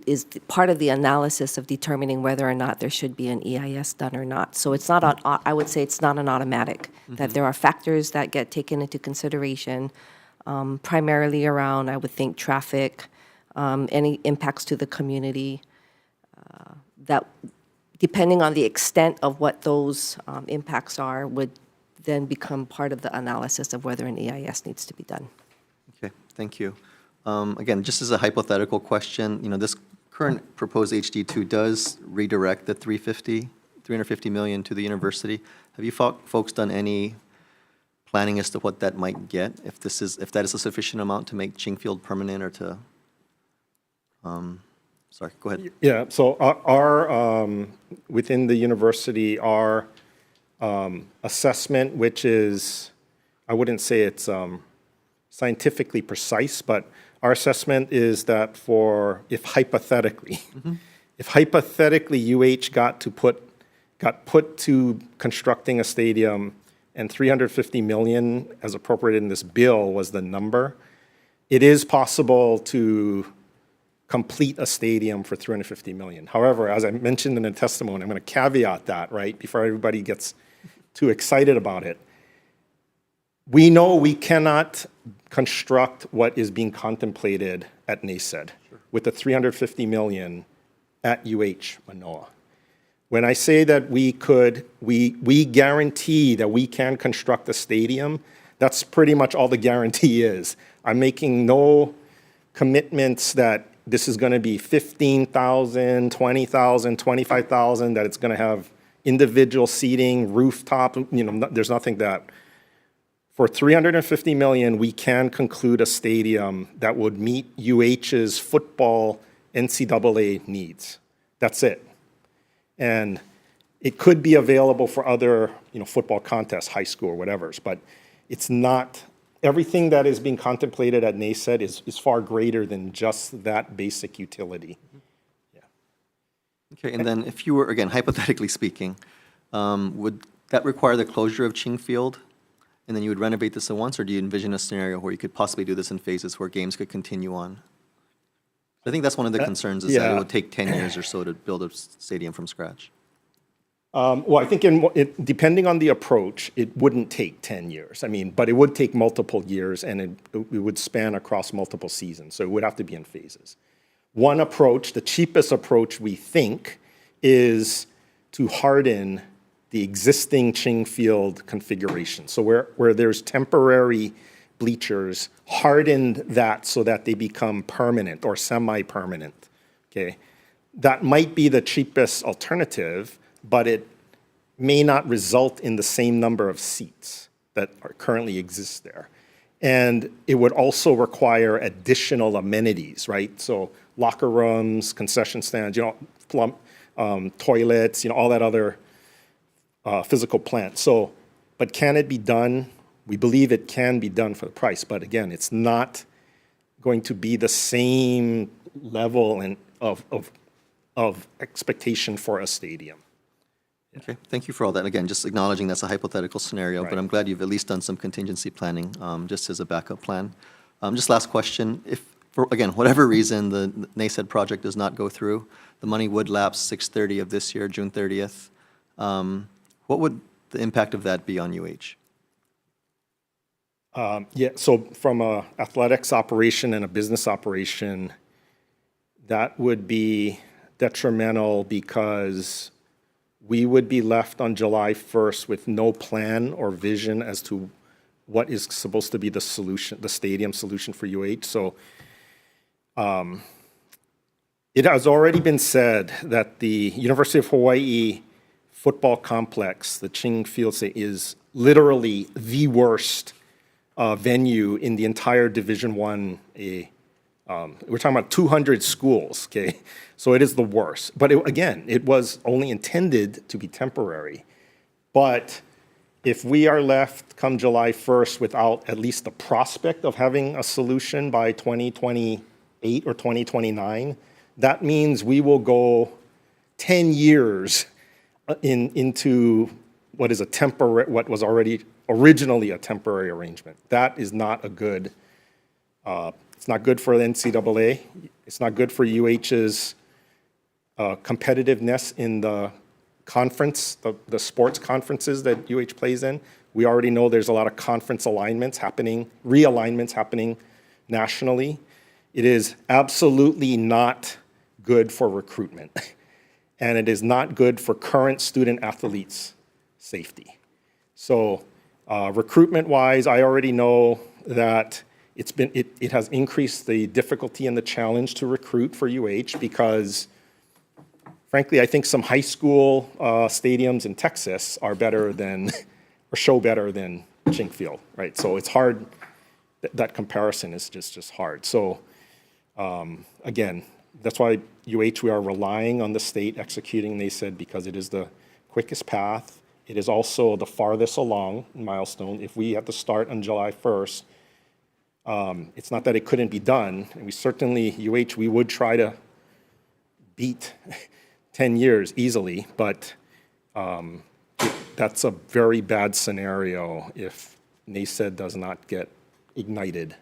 is part of the analysis of determining whether or not there should be an EIS done or not. So it's not I would say it's not an automatic, that there are factors that get taken into consideration, primarily around, I would think, traffic, any impacts to the community, that depending on the extent of what those impacts are, would then become part of the analysis of whether an EIS needs to be done. Okay, thank you. Again, just as a hypothetical question, this current proposed HD2 does redirect the $350 million to the university. Have you folks done any planning as to what that might get, if that is a sufficient amount to make Ching Field permanent or to? Sorry, go ahead. Yeah. So our within the university, our assessment, which is, I wouldn't say it's scientifically precise, but our assessment is that if hypothetically UH got put to constructing a stadium and $350 million as appropriated in this bill was the number, it is possible to complete a stadium for $350 million. However, as I mentioned in the testimony, I'm going to caveat that, right, before everybody gets too excited about it. We know we cannot construct what is being contemplated at NACED. Sure. with the 350 million at UH Manoa. When I say that we guarantee that we can construct a stadium, that's pretty much all the guarantee is. I'm making no commitments that this is going to be 15,000, 20,000, 25,000, that it's going to have individual seating, rooftop, there's nothing that. For 350 million, we can conclude a stadium that would meet UH's football NCAA needs. That's it. And it could be available for other, football contests, high school or whatever, but it's not, everything that is being contemplated at NACED is far greater than just that basic utility. Okay, and then if you were, again, hypothetically speaking, would that require the closure of Ching Field? And then you would renovate this at once, or do you envision a scenario where you could possibly do this in phases where games could continue on? I think that's one of the concerns, is that it would take 10 years or so to build a stadium from scratch. Well, I think depending on the approach, it wouldn't take 10 years. But it would take multiple years, and it would span across multiple seasons. So it would have to be in phases. One approach, the cheapest approach we think, is to harden the existing Ching Field configuration. So where there's temporary bleachers, harden that so that they become permanent or semi-permanent, okay? That might be the cheapest alternative, but it may not result in the same number of seats that currently exist there. And it would also require additional amenities, right? So locker rooms, concession stands, toilets, all that other physical plant. So, but can it be done? We believe it can be done for the price, but again, it's not going to be the same level of expectation for a stadium. Okay, thank you for all that. Again, just acknowledging that's a hypothetical scenario, but I'm glad you've at least done some contingency planning, just as a backup plan. Just last question, if, for, again, whatever reason, the NACED project does not go through, the money would lapse 6/30 of this year, June 30th. What would the impact of that be on UH? So from a athletics operation and a business operation, that would be detrimental because we would be left on July 1st with no plan or vision as to what is supposed to be the solution, the stadium solution for UH. So it has already been said that the University of Hawaii football complex, the Ching Field, is literally the worst venue in the entire Division I. We're talking about 200 schools, okay? So it is the worst. But again, it was only intended to be temporary. But if we are left come July 1st without at least the prospect of having a solution by 2028 or 2029, that means we will go 10 years into what was already originally a temporary arrangement. That is not a good, it's not good for the NCAA. It's not good for UH's competitiveness in the conference, the sports conferences that UH plays in. We already know there's a lot of conference realignments happening nationally. It is absolutely not good for recruitment. And it is not good for current student athletes' safety. So recruitment-wise, I already know that it has increased the difficulty and the challenge to recruit for UH because, frankly, I think some high school stadiums in Texas are better than, or show better than Ching Field, right? So it's hard, that comparison is just hard. So again, that's why UH, we are relying on the state executing, they said, because it is the quickest path. It is also the farthest along milestone. If we have to start on July 1st, it's not that it couldn't be done. And we certainly, UH, we would try to beat 10 years easily, but that's a very bad scenario if NACED does not get ignited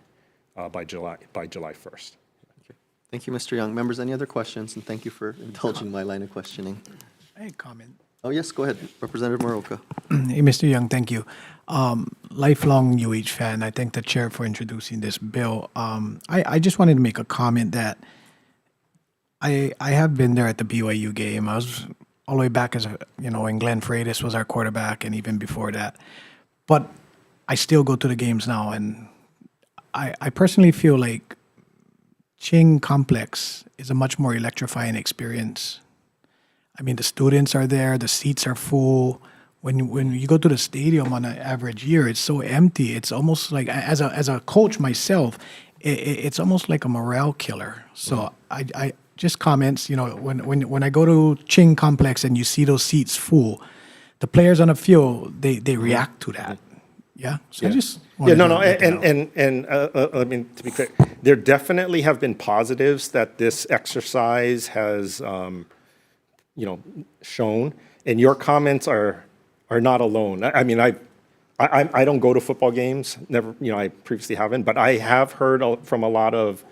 by July 1st. Thank you, Mr. Young. Members, any other questions? And thank you for indulging my line of questioning. I had a comment. Oh, yes, go ahead. Representative Moroka. Hey, Mr. Young, thank you. Lifelong UH fan. I thank the chair for introducing this bill. I just wanted to make a comment that I have been there at the BYU game. I was all the way back as when Glenn Freitas was our quarterback, and even before that. But I still go to the games now, and I personally feel like Ching Complex is a much more electrifying experience. I mean, the students are there, the seats are full. When you go to the stadium on an average year, it's so empty. It's almost like, as a coach myself, it's almost like a morale killer. So I just comments, when I go to Ching Complex and you see those seats full, the players on the field, they react to that. Yeah. So I just wanted to let that out. I mean, to be clear, there definitely have been positives that this exercise has, shown, and your comments are not alone. I mean, I don't go to football games. Never, I previously haven't, but I have heard from a lot of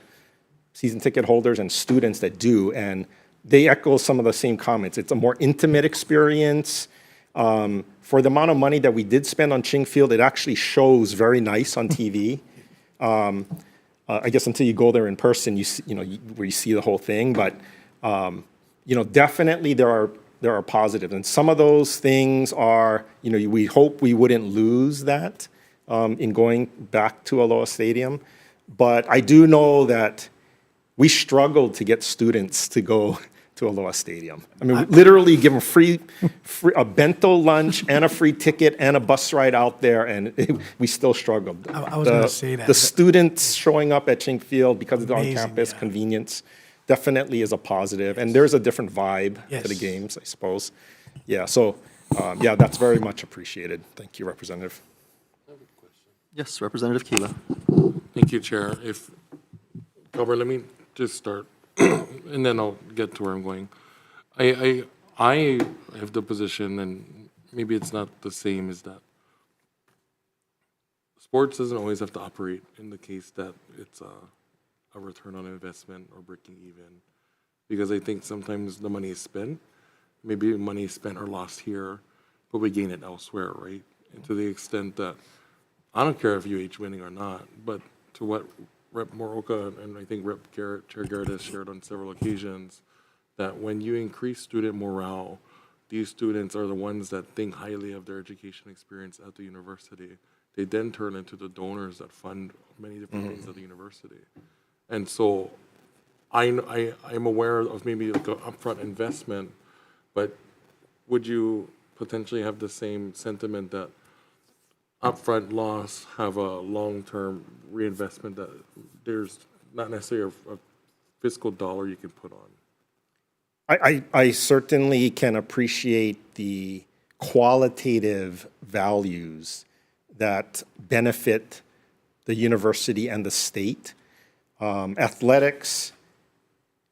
season ticket holders and students that do, and they echo some of the same comments. It's a more intimate experience. For the amount of money that we did spend on Ching Field, it actually shows very nice on TV. I guess until you go there in person, where you see the whole thing. But definitely there are positives, and some of those things are, we hope we wouldn't lose that in going back to Aloha Stadium. But I do know that we struggled to get students to go to Aloha Stadium. I mean, we literally give them free a bento lunch and a free ticket and a bus ride out there, and we still struggled. I was going to say that. The students showing up at Ching Field because it's on Amazing, campus, yeah. convenience, definitely is a positive. And there's a different vibe to the Yes. games, I suppose. Yeah, so, that's very much appreciated. Thank you, Representative. Yes, Representative Kila. Thank you, Chair. Albert, let me just start, and then I'll get to where I'm going. I have the position, and maybe it's not the same, is that sports doesn't always have to operate in the case that it's a return on investment or breaking even, because I think sometimes the money is spent, maybe money is spent or lost here, but we gain it elsewhere, right? And to the extent that, I don't care if UH winning or not, but to what Rep. Moroka and I think Chair Garrett has shared on several occasions, that when you increase student morale, these students are the ones that think highly of their education experience at the university. They then turn into the donors that fund many different things at the university. And so I'm aware of maybe like an upfront investment, but would you potentially have the same sentiment that upfront loss have a long-term reinvestment, that there's not necessarily a fiscal dollar you can put on? I certainly can appreciate the qualitative values that benefit the university and the state. Athletics,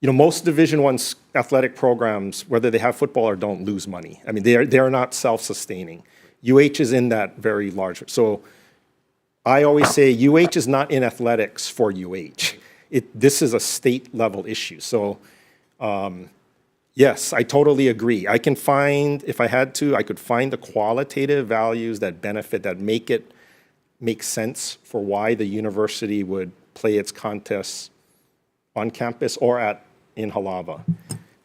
most Division I athletic programs, whether they have football or don't, lose money. I mean, they are not self-sustaining. UH is in that very large. So I always say UH is not in athletics for UH. This is a state-level issue. So yes, I totally agree. I can find, if I had to, I could find the qualitative values that benefit, that make sense for why the university would play its contests on campus or in Halava.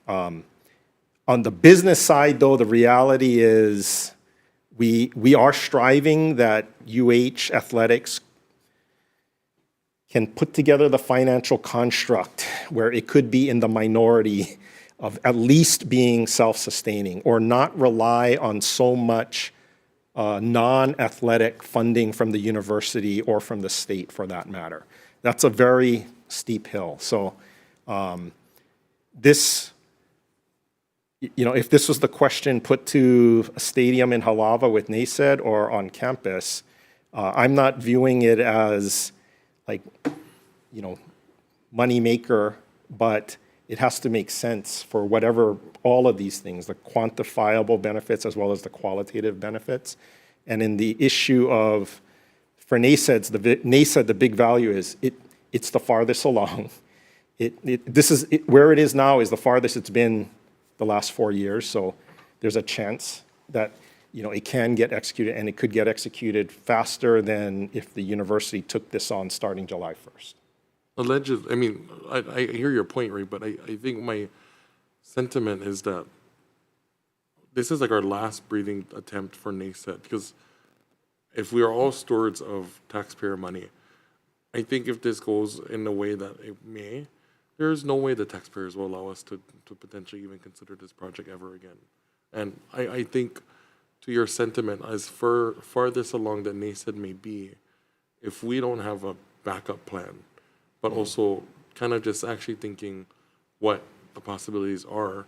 On the business side, though, the reality is we are striving that UH athletics can put together the financial construct where it could be in the minority of at least being self-sustaining, or not rely on so much non-athletic funding from the university or from the state, for that matter. That's a very steep hill. So if this was the question put to a stadium in Halava with NASED or on campus, I'm not viewing it as money maker, but it has to make sense for whatever, all of these things, the quantifiable benefits as well as the qualitative benefits. And in the issue of, for NASED, the big value is it's the farthest along. Where it is now is the farthest it's been the last 4 years. So there's a chance that it can get executed, and it could get executed faster than if the university took this on starting July 1st. alleged, I mean, I hear your point, right? But I think my sentiment is that this is like our last breathing attempt for NACET, because if we are all stewards of taxpayer money, I think if this goes in the way that it may, there's no way the taxpayers will allow us to potentially even consider this project ever again. And I think, to your sentiment, as farthest along that NACET may be, if we don't have a backup plan, but also kind of just actually thinking what the possibilities are,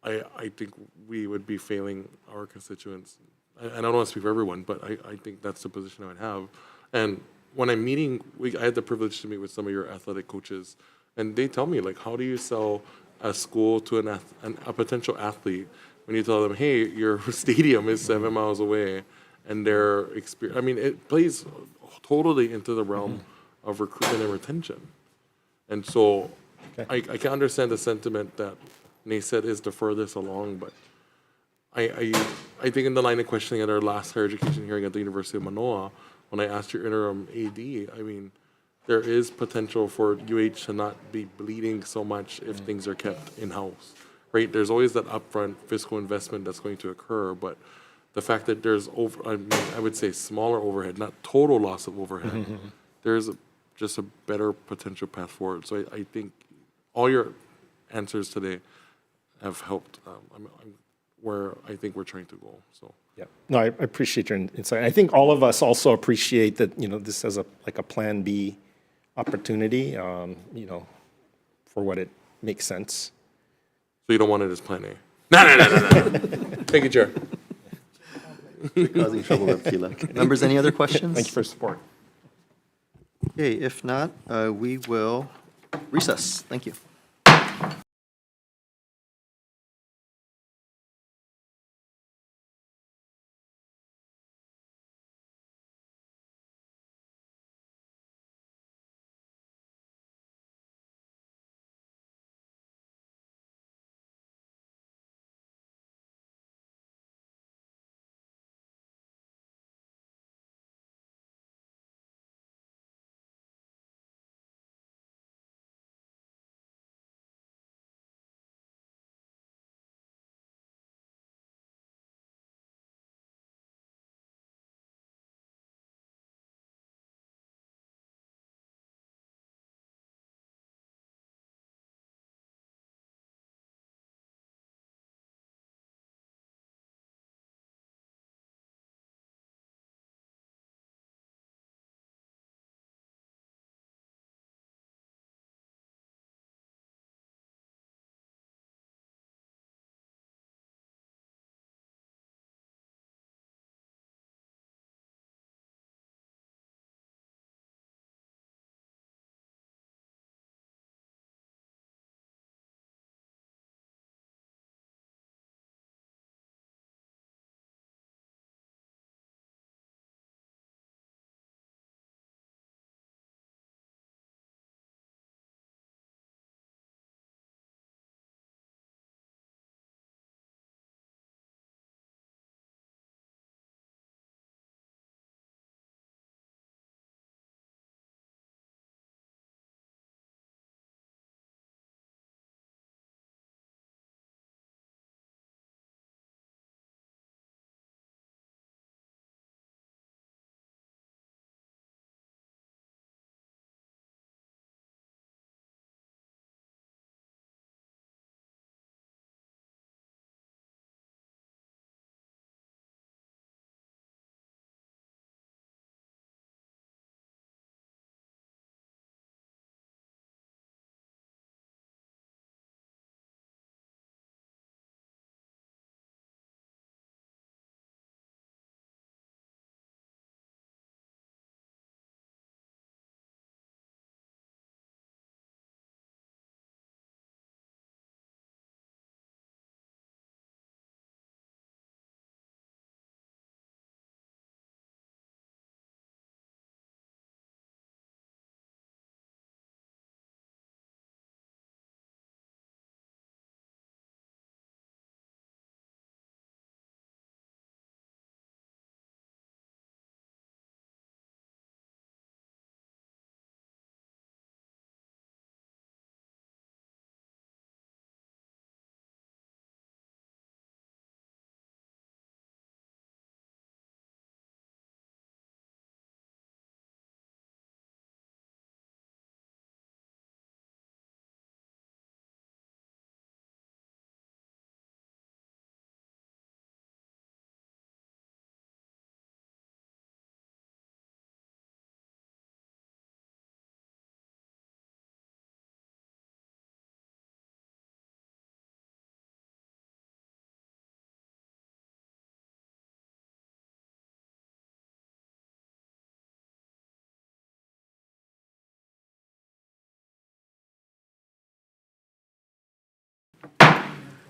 I think we would be failing our constituents. And I don't want to speak for everyone, but I think that's the position I would have. And when I'm meeting, I had the privilege to meet with some of your athletic coaches, and they tell me, like, how do you sell a school to a potential athlete when you tell them, hey, your stadium is 7 miles away, and their experience, I mean, it plays totally into the realm of recruitment and retention. And so I can understand the sentiment that NACET is the furthest along, but I think in the line of questioning at our last higher education hearing at the University of Manoa, when I asked your interim AD, I mean, there is potential for UH to not be bleeding so much if things are kept in-house, right? There's always that upfront fiscal investment that's going to occur, but the fact that there's I would say smaller overhead, not total loss of overhead, there's just a better potential path forward. So I think all your answers today have helped where I think we're trying to go. So Yeah, no, I appreciate your insight. I think all of us also appreciate that, this as a Plan B opportunity, for what it makes sense. So you don't want it as Plan A? No. Thank you, Chair. Causing trouble with Keela. Members, any other questions? Thank you for your support. Okay, if not, we will recess. Thank you.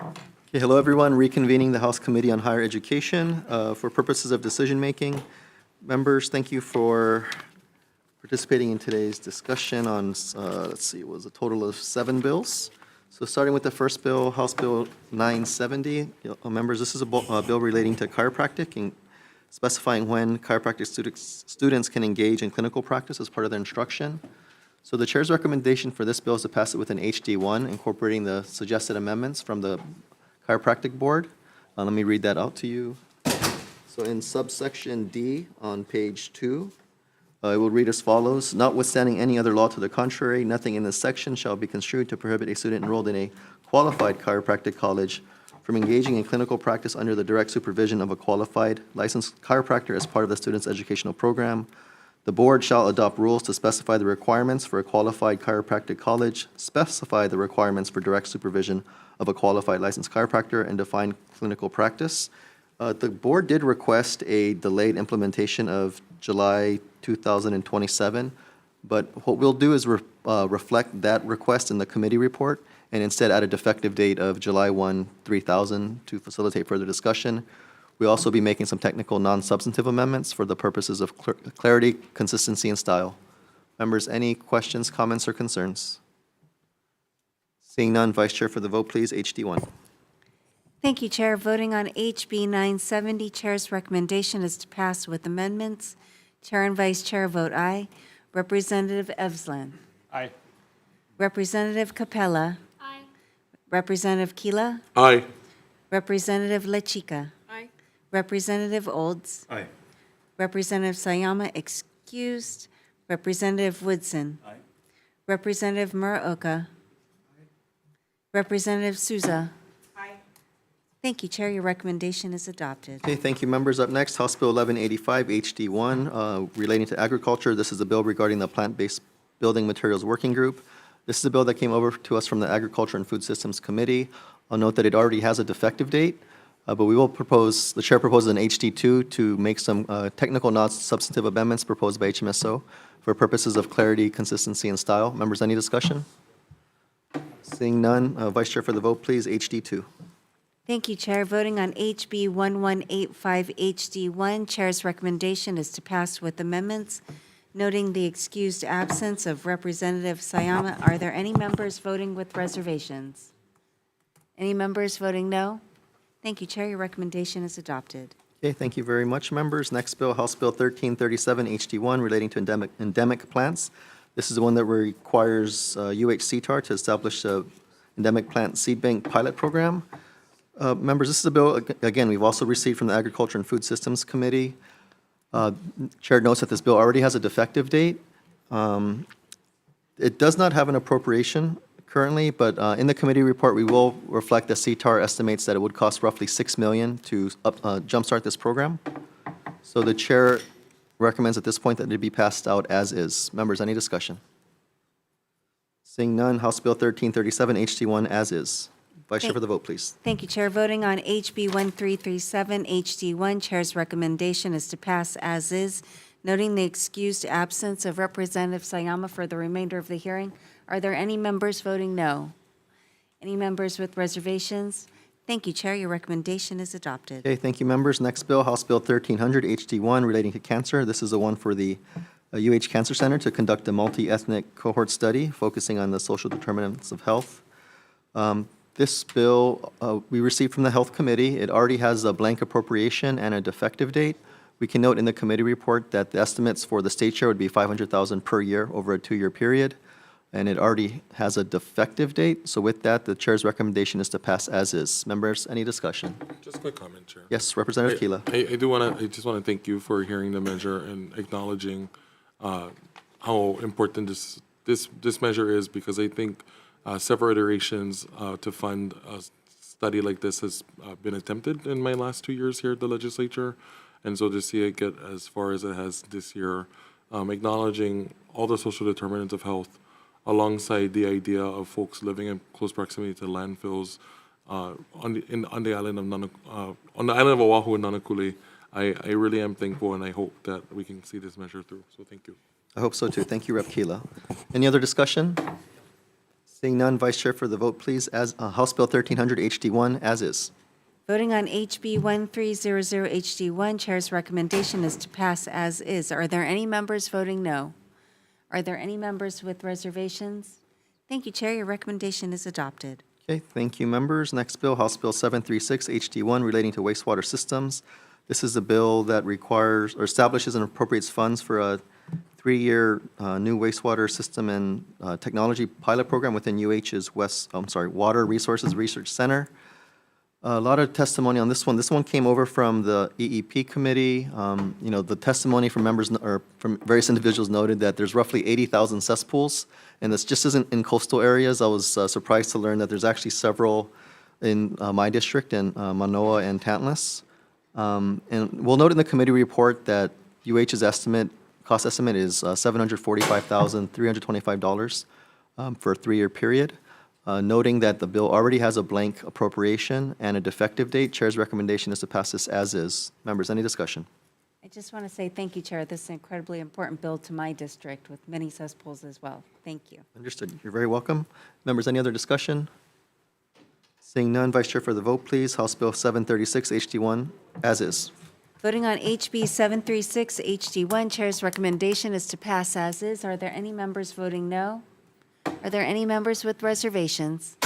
Okay, hello, everyone. Reconvening the House Committee on Higher Education for purposes of decision-making. Members, thank you for participating in today's discussion on, let's see, it was a total of 7 bills. So starting with the first bill, House Bill 970. Members, this is a bill relating to chiropractic and specifying when chiropractic students can engage in clinical practice as part of their instruction. So the chair's recommendation for this bill is to pass it with an HD1, incorporating the suggested amendments from the chiropractic board. Let me read that out to you. So in subsection D on page 2, it will read as follows. Notwithstanding any other law to the contrary, nothing in this section shall be construed to prohibit a student enrolled in a qualified chiropractic college from engaging in clinical practice under the direct supervision of a qualified licensed chiropractor as part of the student's educational program. The board shall adopt rules to specify the requirements for a qualified chiropractic college, specify the requirements for direct supervision of a qualified licensed chiropractor, and define clinical practice. The board did request a delayed implementation of July 2027, but what we'll do is reflect that request in the committee report and instead add a defective date of July 1, 3000 to facilitate further discussion. We'll also be making some technical non-substantive amendments for the purposes of clarity, consistency, and style. Members, any questions, comments, or concerns? Seeing none, Vice Chair for the vote, please. HD1. Thank you, Chair. Voting on HB 970, Chair's recommendation is to pass with amendments. Chair and Vice Chair vote aye. Representative Evsland. Aye. Representative Capella. Aye. Representative Kila. Aye. Representative Lechica. Aye. Representative Olds. Aye. Representative Sayama excused. Representative Woodson. Aye. Representative Muraoka. Representative Souza. Aye. Thank you, Chair. Your recommendation is adopted. Okay, thank you, members. Up next, House Bill 1185, HD1, relating to agriculture. This is a bill regarding the Plant-Based Building Materials Working Group. This is a bill that came over to us from the Agriculture and Food Systems Committee. I'll note that it already has a defective date, but we will propose, the chair proposes an HD2 to make some technical, non-substantive amendments proposed by HMSO for purposes of clarity, consistency, and style. Members, any discussion? Seeing none, Vice Chair for the vote, please. HD2. Thank you, Chair. Voting on HB 1185 HD1, Chair's recommendation is to pass with amendments, noting the excused absence of Representative Sayama. Are there any members voting with reservations? Any members voting no? Thank you, Chair. Your recommendation is adopted. Okay, thank you very much, members. Next bill, House Bill 1337, HD1, relating to endemic plants. This is the one that requires UHCTAR to establish a endemic plant seed bank pilot program. Members, this is a bill, again, we've also received from the Agriculture and Food Systems Committee. Chair notes that this bill already has a defective date. It does not have an appropriation currently, but in the committee report, we will reflect that CTAR estimates that it would cost roughly $6 million to jumpstart this program. So the chair recommends at this point that it be passed out as is. Members, any discussion? Seeing none, House Bill 1337, HD1 as is. Vice Chair for the vote, please. Thank you, Chair. Voting on HB 1337 HD1, Chair's recommendation is to pass as is, noting the excused absence of Representative Sayama for the remainder of the hearing. Are there any members voting no? Any members with reservations? Thank you, Chair. Your recommendation is adopted. Okay, thank you, members. Next bill, House Bill 1300, HD1, relating to cancer. This is the one for the UH Cancer Center to conduct a multi-ethnic cohort study focusing on the social determinants of health. This bill we received from the Health Committee. It already has a blank appropriation and a defective date. We can note in the committee report that the estimates for the state share would be $500,000 per year over a 2-year period, and it already has a defective date. So with that, the chair's recommendation is to pass as is. Members, any discussion? Just a quick comment, Chair. Yes, Representative Kila. I just want to thank you for hearing the measure and acknowledging how important this measure is, because I think several iterations to fund a study like this has been attempted in my last 2 years here at the legislature. And so to see it get as far as it has this year, acknowledging all the social determinants of health alongside the idea of folks living in close proximity to landfills on the island of Oahu and Nanakuli, I really am thankful, and I hope that we can see this measure through. So thank you. I hope so too. Thank you, Rep. Kila. Any other discussion? Seeing none, Vice Chair for the vote, please, as House Bill 1300 HD1 as is. Voting on HB 1300 HD1, Chair's recommendation is to pass as is. Are there any members voting no? Are there any members with reservations? Thank you, Chair. Your recommendation is adopted. Okay, thank you, members. Next bill, House Bill 736 HD1 relating to wastewater systems. This is a bill that requires or establishes and appropriates funds for a 3-year new wastewater system and technology pilot program within UH's Water Resources Research Center. A lot of testimony on this one. This one came over from the EEP committee. The testimony from members or from various individuals noted that there's roughly 80,000 cesspools, and this just isn't in coastal areas. I was surprised to learn that there's actually several in my district in Manoa and Tantalus. And we'll note in the committee report that UH's cost estimate is $745,325 for a 3-year period. Noting that the bill already has a blank appropriation and a defective date, Chair's recommendation is to pass this as is. Members, any discussion? I just want to say thank you, Chair. This is an incredibly important bill to my district with many cesspools as well. Thank you. Understood. You're very welcome. Members, any other discussion? Seeing none, Vice Chair for the vote, please. House Bill 736 HD1 as is. Voting on HB 736 HD1, Chair's recommendation is to pass as is. Are there any members voting no? Are there any members with reservations?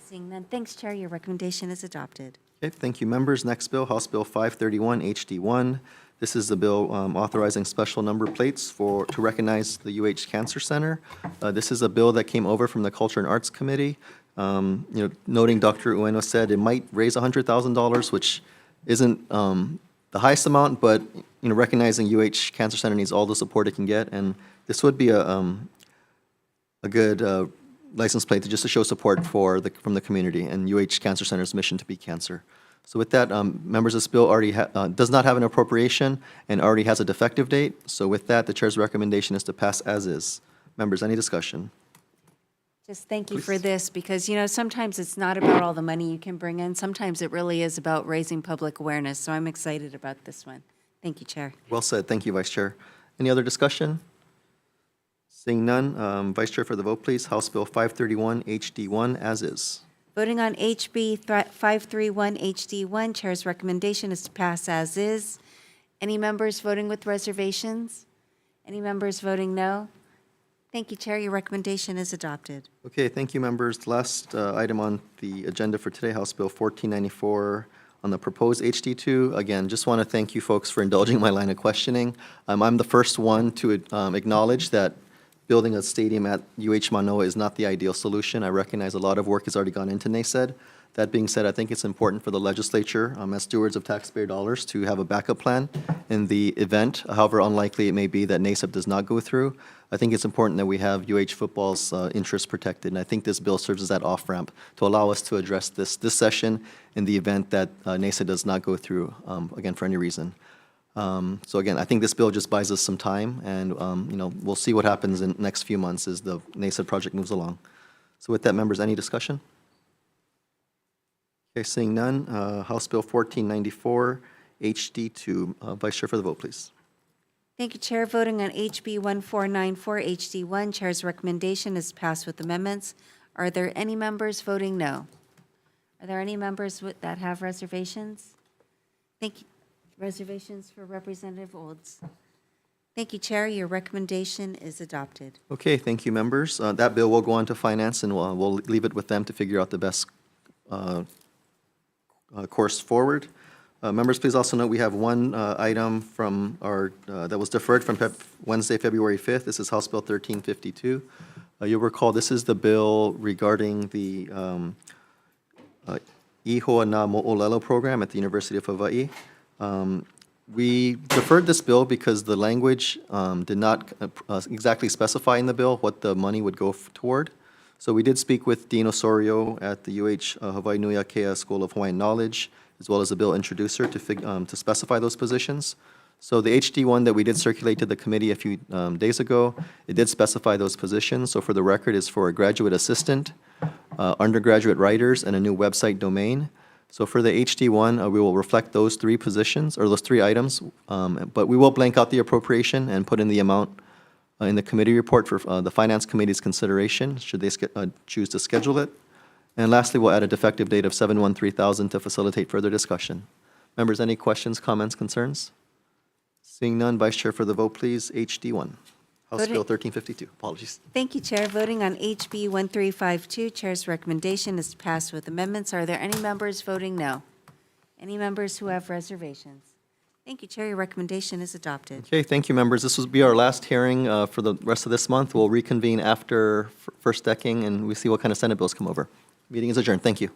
Seeing none, thanks, Chair. Your recommendation is adopted. Okay, thank you, members. Next bill, House Bill 531 HD1. This is the bill authorizing special number plates to recognize the UH Cancer Center. This is a bill that came over from the Culture and Arts Committee. Noting Dr. Ueno said it might raise $100,000, which isn't the highest amount, but recognizing UH Cancer Center needs all the support it can get, and this would be a good license plate just to show support from the community and UH Cancer Center's mission to beat cancer. So with that, members, this bill already does not have an appropriation and already has a defective date. So with that, the Chair's recommendation is to pass as is. Members, any discussion? Just thank you for this, because, sometimes it's not about all the money you can bring in. Sometimes it really is about raising public awareness. So I'm excited about this one. Thank you, Chair. Well said. Thank you, Vice Chair. Any other discussion? Seeing none, Vice Chair for the vote, please. House Bill 531 HD1 as is. Voting on HB 531 HD1, Chair's recommendation is to pass as is. Any members voting with reservations? Any members voting no? Thank you, Chair. Your recommendation is adopted. Okay, thank you, members. The last item on the agenda for today, House Bill 1494 on the proposed HD2. Again, just want to thank you folks for indulging my line of questioning. I'm the first one to acknowledge that building a stadium at UH Manoa is not the ideal solution. I recognize a lot of work has already gone into NASED. That being said, I think it's important for the legislature, as stewards of taxpayer dollars, to have a backup plan in the event, however unlikely it may be that NASED does not go through. I think it's important that we have UH football's interests protected, and I think this bill serves as that off-ramp to allow us to address this session in the event that NASED does not go through, again, for any reason. So again, I think this bill just buys us some time, and we'll see what happens in the next few months as the NASED project moves along. So with that, members, any discussion? Okay, seeing none, House Bill 1494, HD2. Vice Chair for the vote, please. Thank you, Chair. Voting on HB 1494 HD1, Chair's recommendation is passed with amendments. Are there any members voting no? Are there any members that have reservations? Thank you. Reservations for Representative Olds. Thank you, Chair. Your recommendation is adopted. Okay, thank you, members. That bill will go on to Finance, and we'll leave it with them to figure out the best course forward. Members, please also note we have one item from our that was deferred from Wednesday, February 5th. This is House Bill 1352. You'll recall this is the bill regarding the Ihoa na Mo'olelo program at the University of Hawaii. We deferred this bill because the language did not exactly specify in the bill what the money would go toward. So we did speak with Dean Osorio at the UH Hawaii Nui Akea School of Hawaiian Knowledge, as well as the bill introducer to specify those positions. So the HD1 that we did circulate to the committee a few days ago, it did specify those positions. So for the record, it's for a graduate assistant, undergraduate writers, and a new website domain. So for the HD1, we will reflect those three positions, or those three items, but we will blank out the appropriation and put in the amount in the committee report for the Finance Committee's consideration, should they choose to schedule it. And lastly, we'll add a defective date of 7/1/3000 to facilitate further discussion. Members, any questions, comments, concerns? Seeing none, Vice Chair for the vote, please. HD1, House Voting- Bill 1352. Apologies. Thank you, Chair. Voting on HB 1352, Chair's recommendation is to pass with amendments. Are there any members voting no? Any members who have reservations? Thank you, Chair. Your recommendation is adopted. Okay, thank you, members. This will be our last hearing for the rest of this month. We'll reconvene after first decking, and we see what kind of Senate bills come over. Meeting is adjourned. Thank you.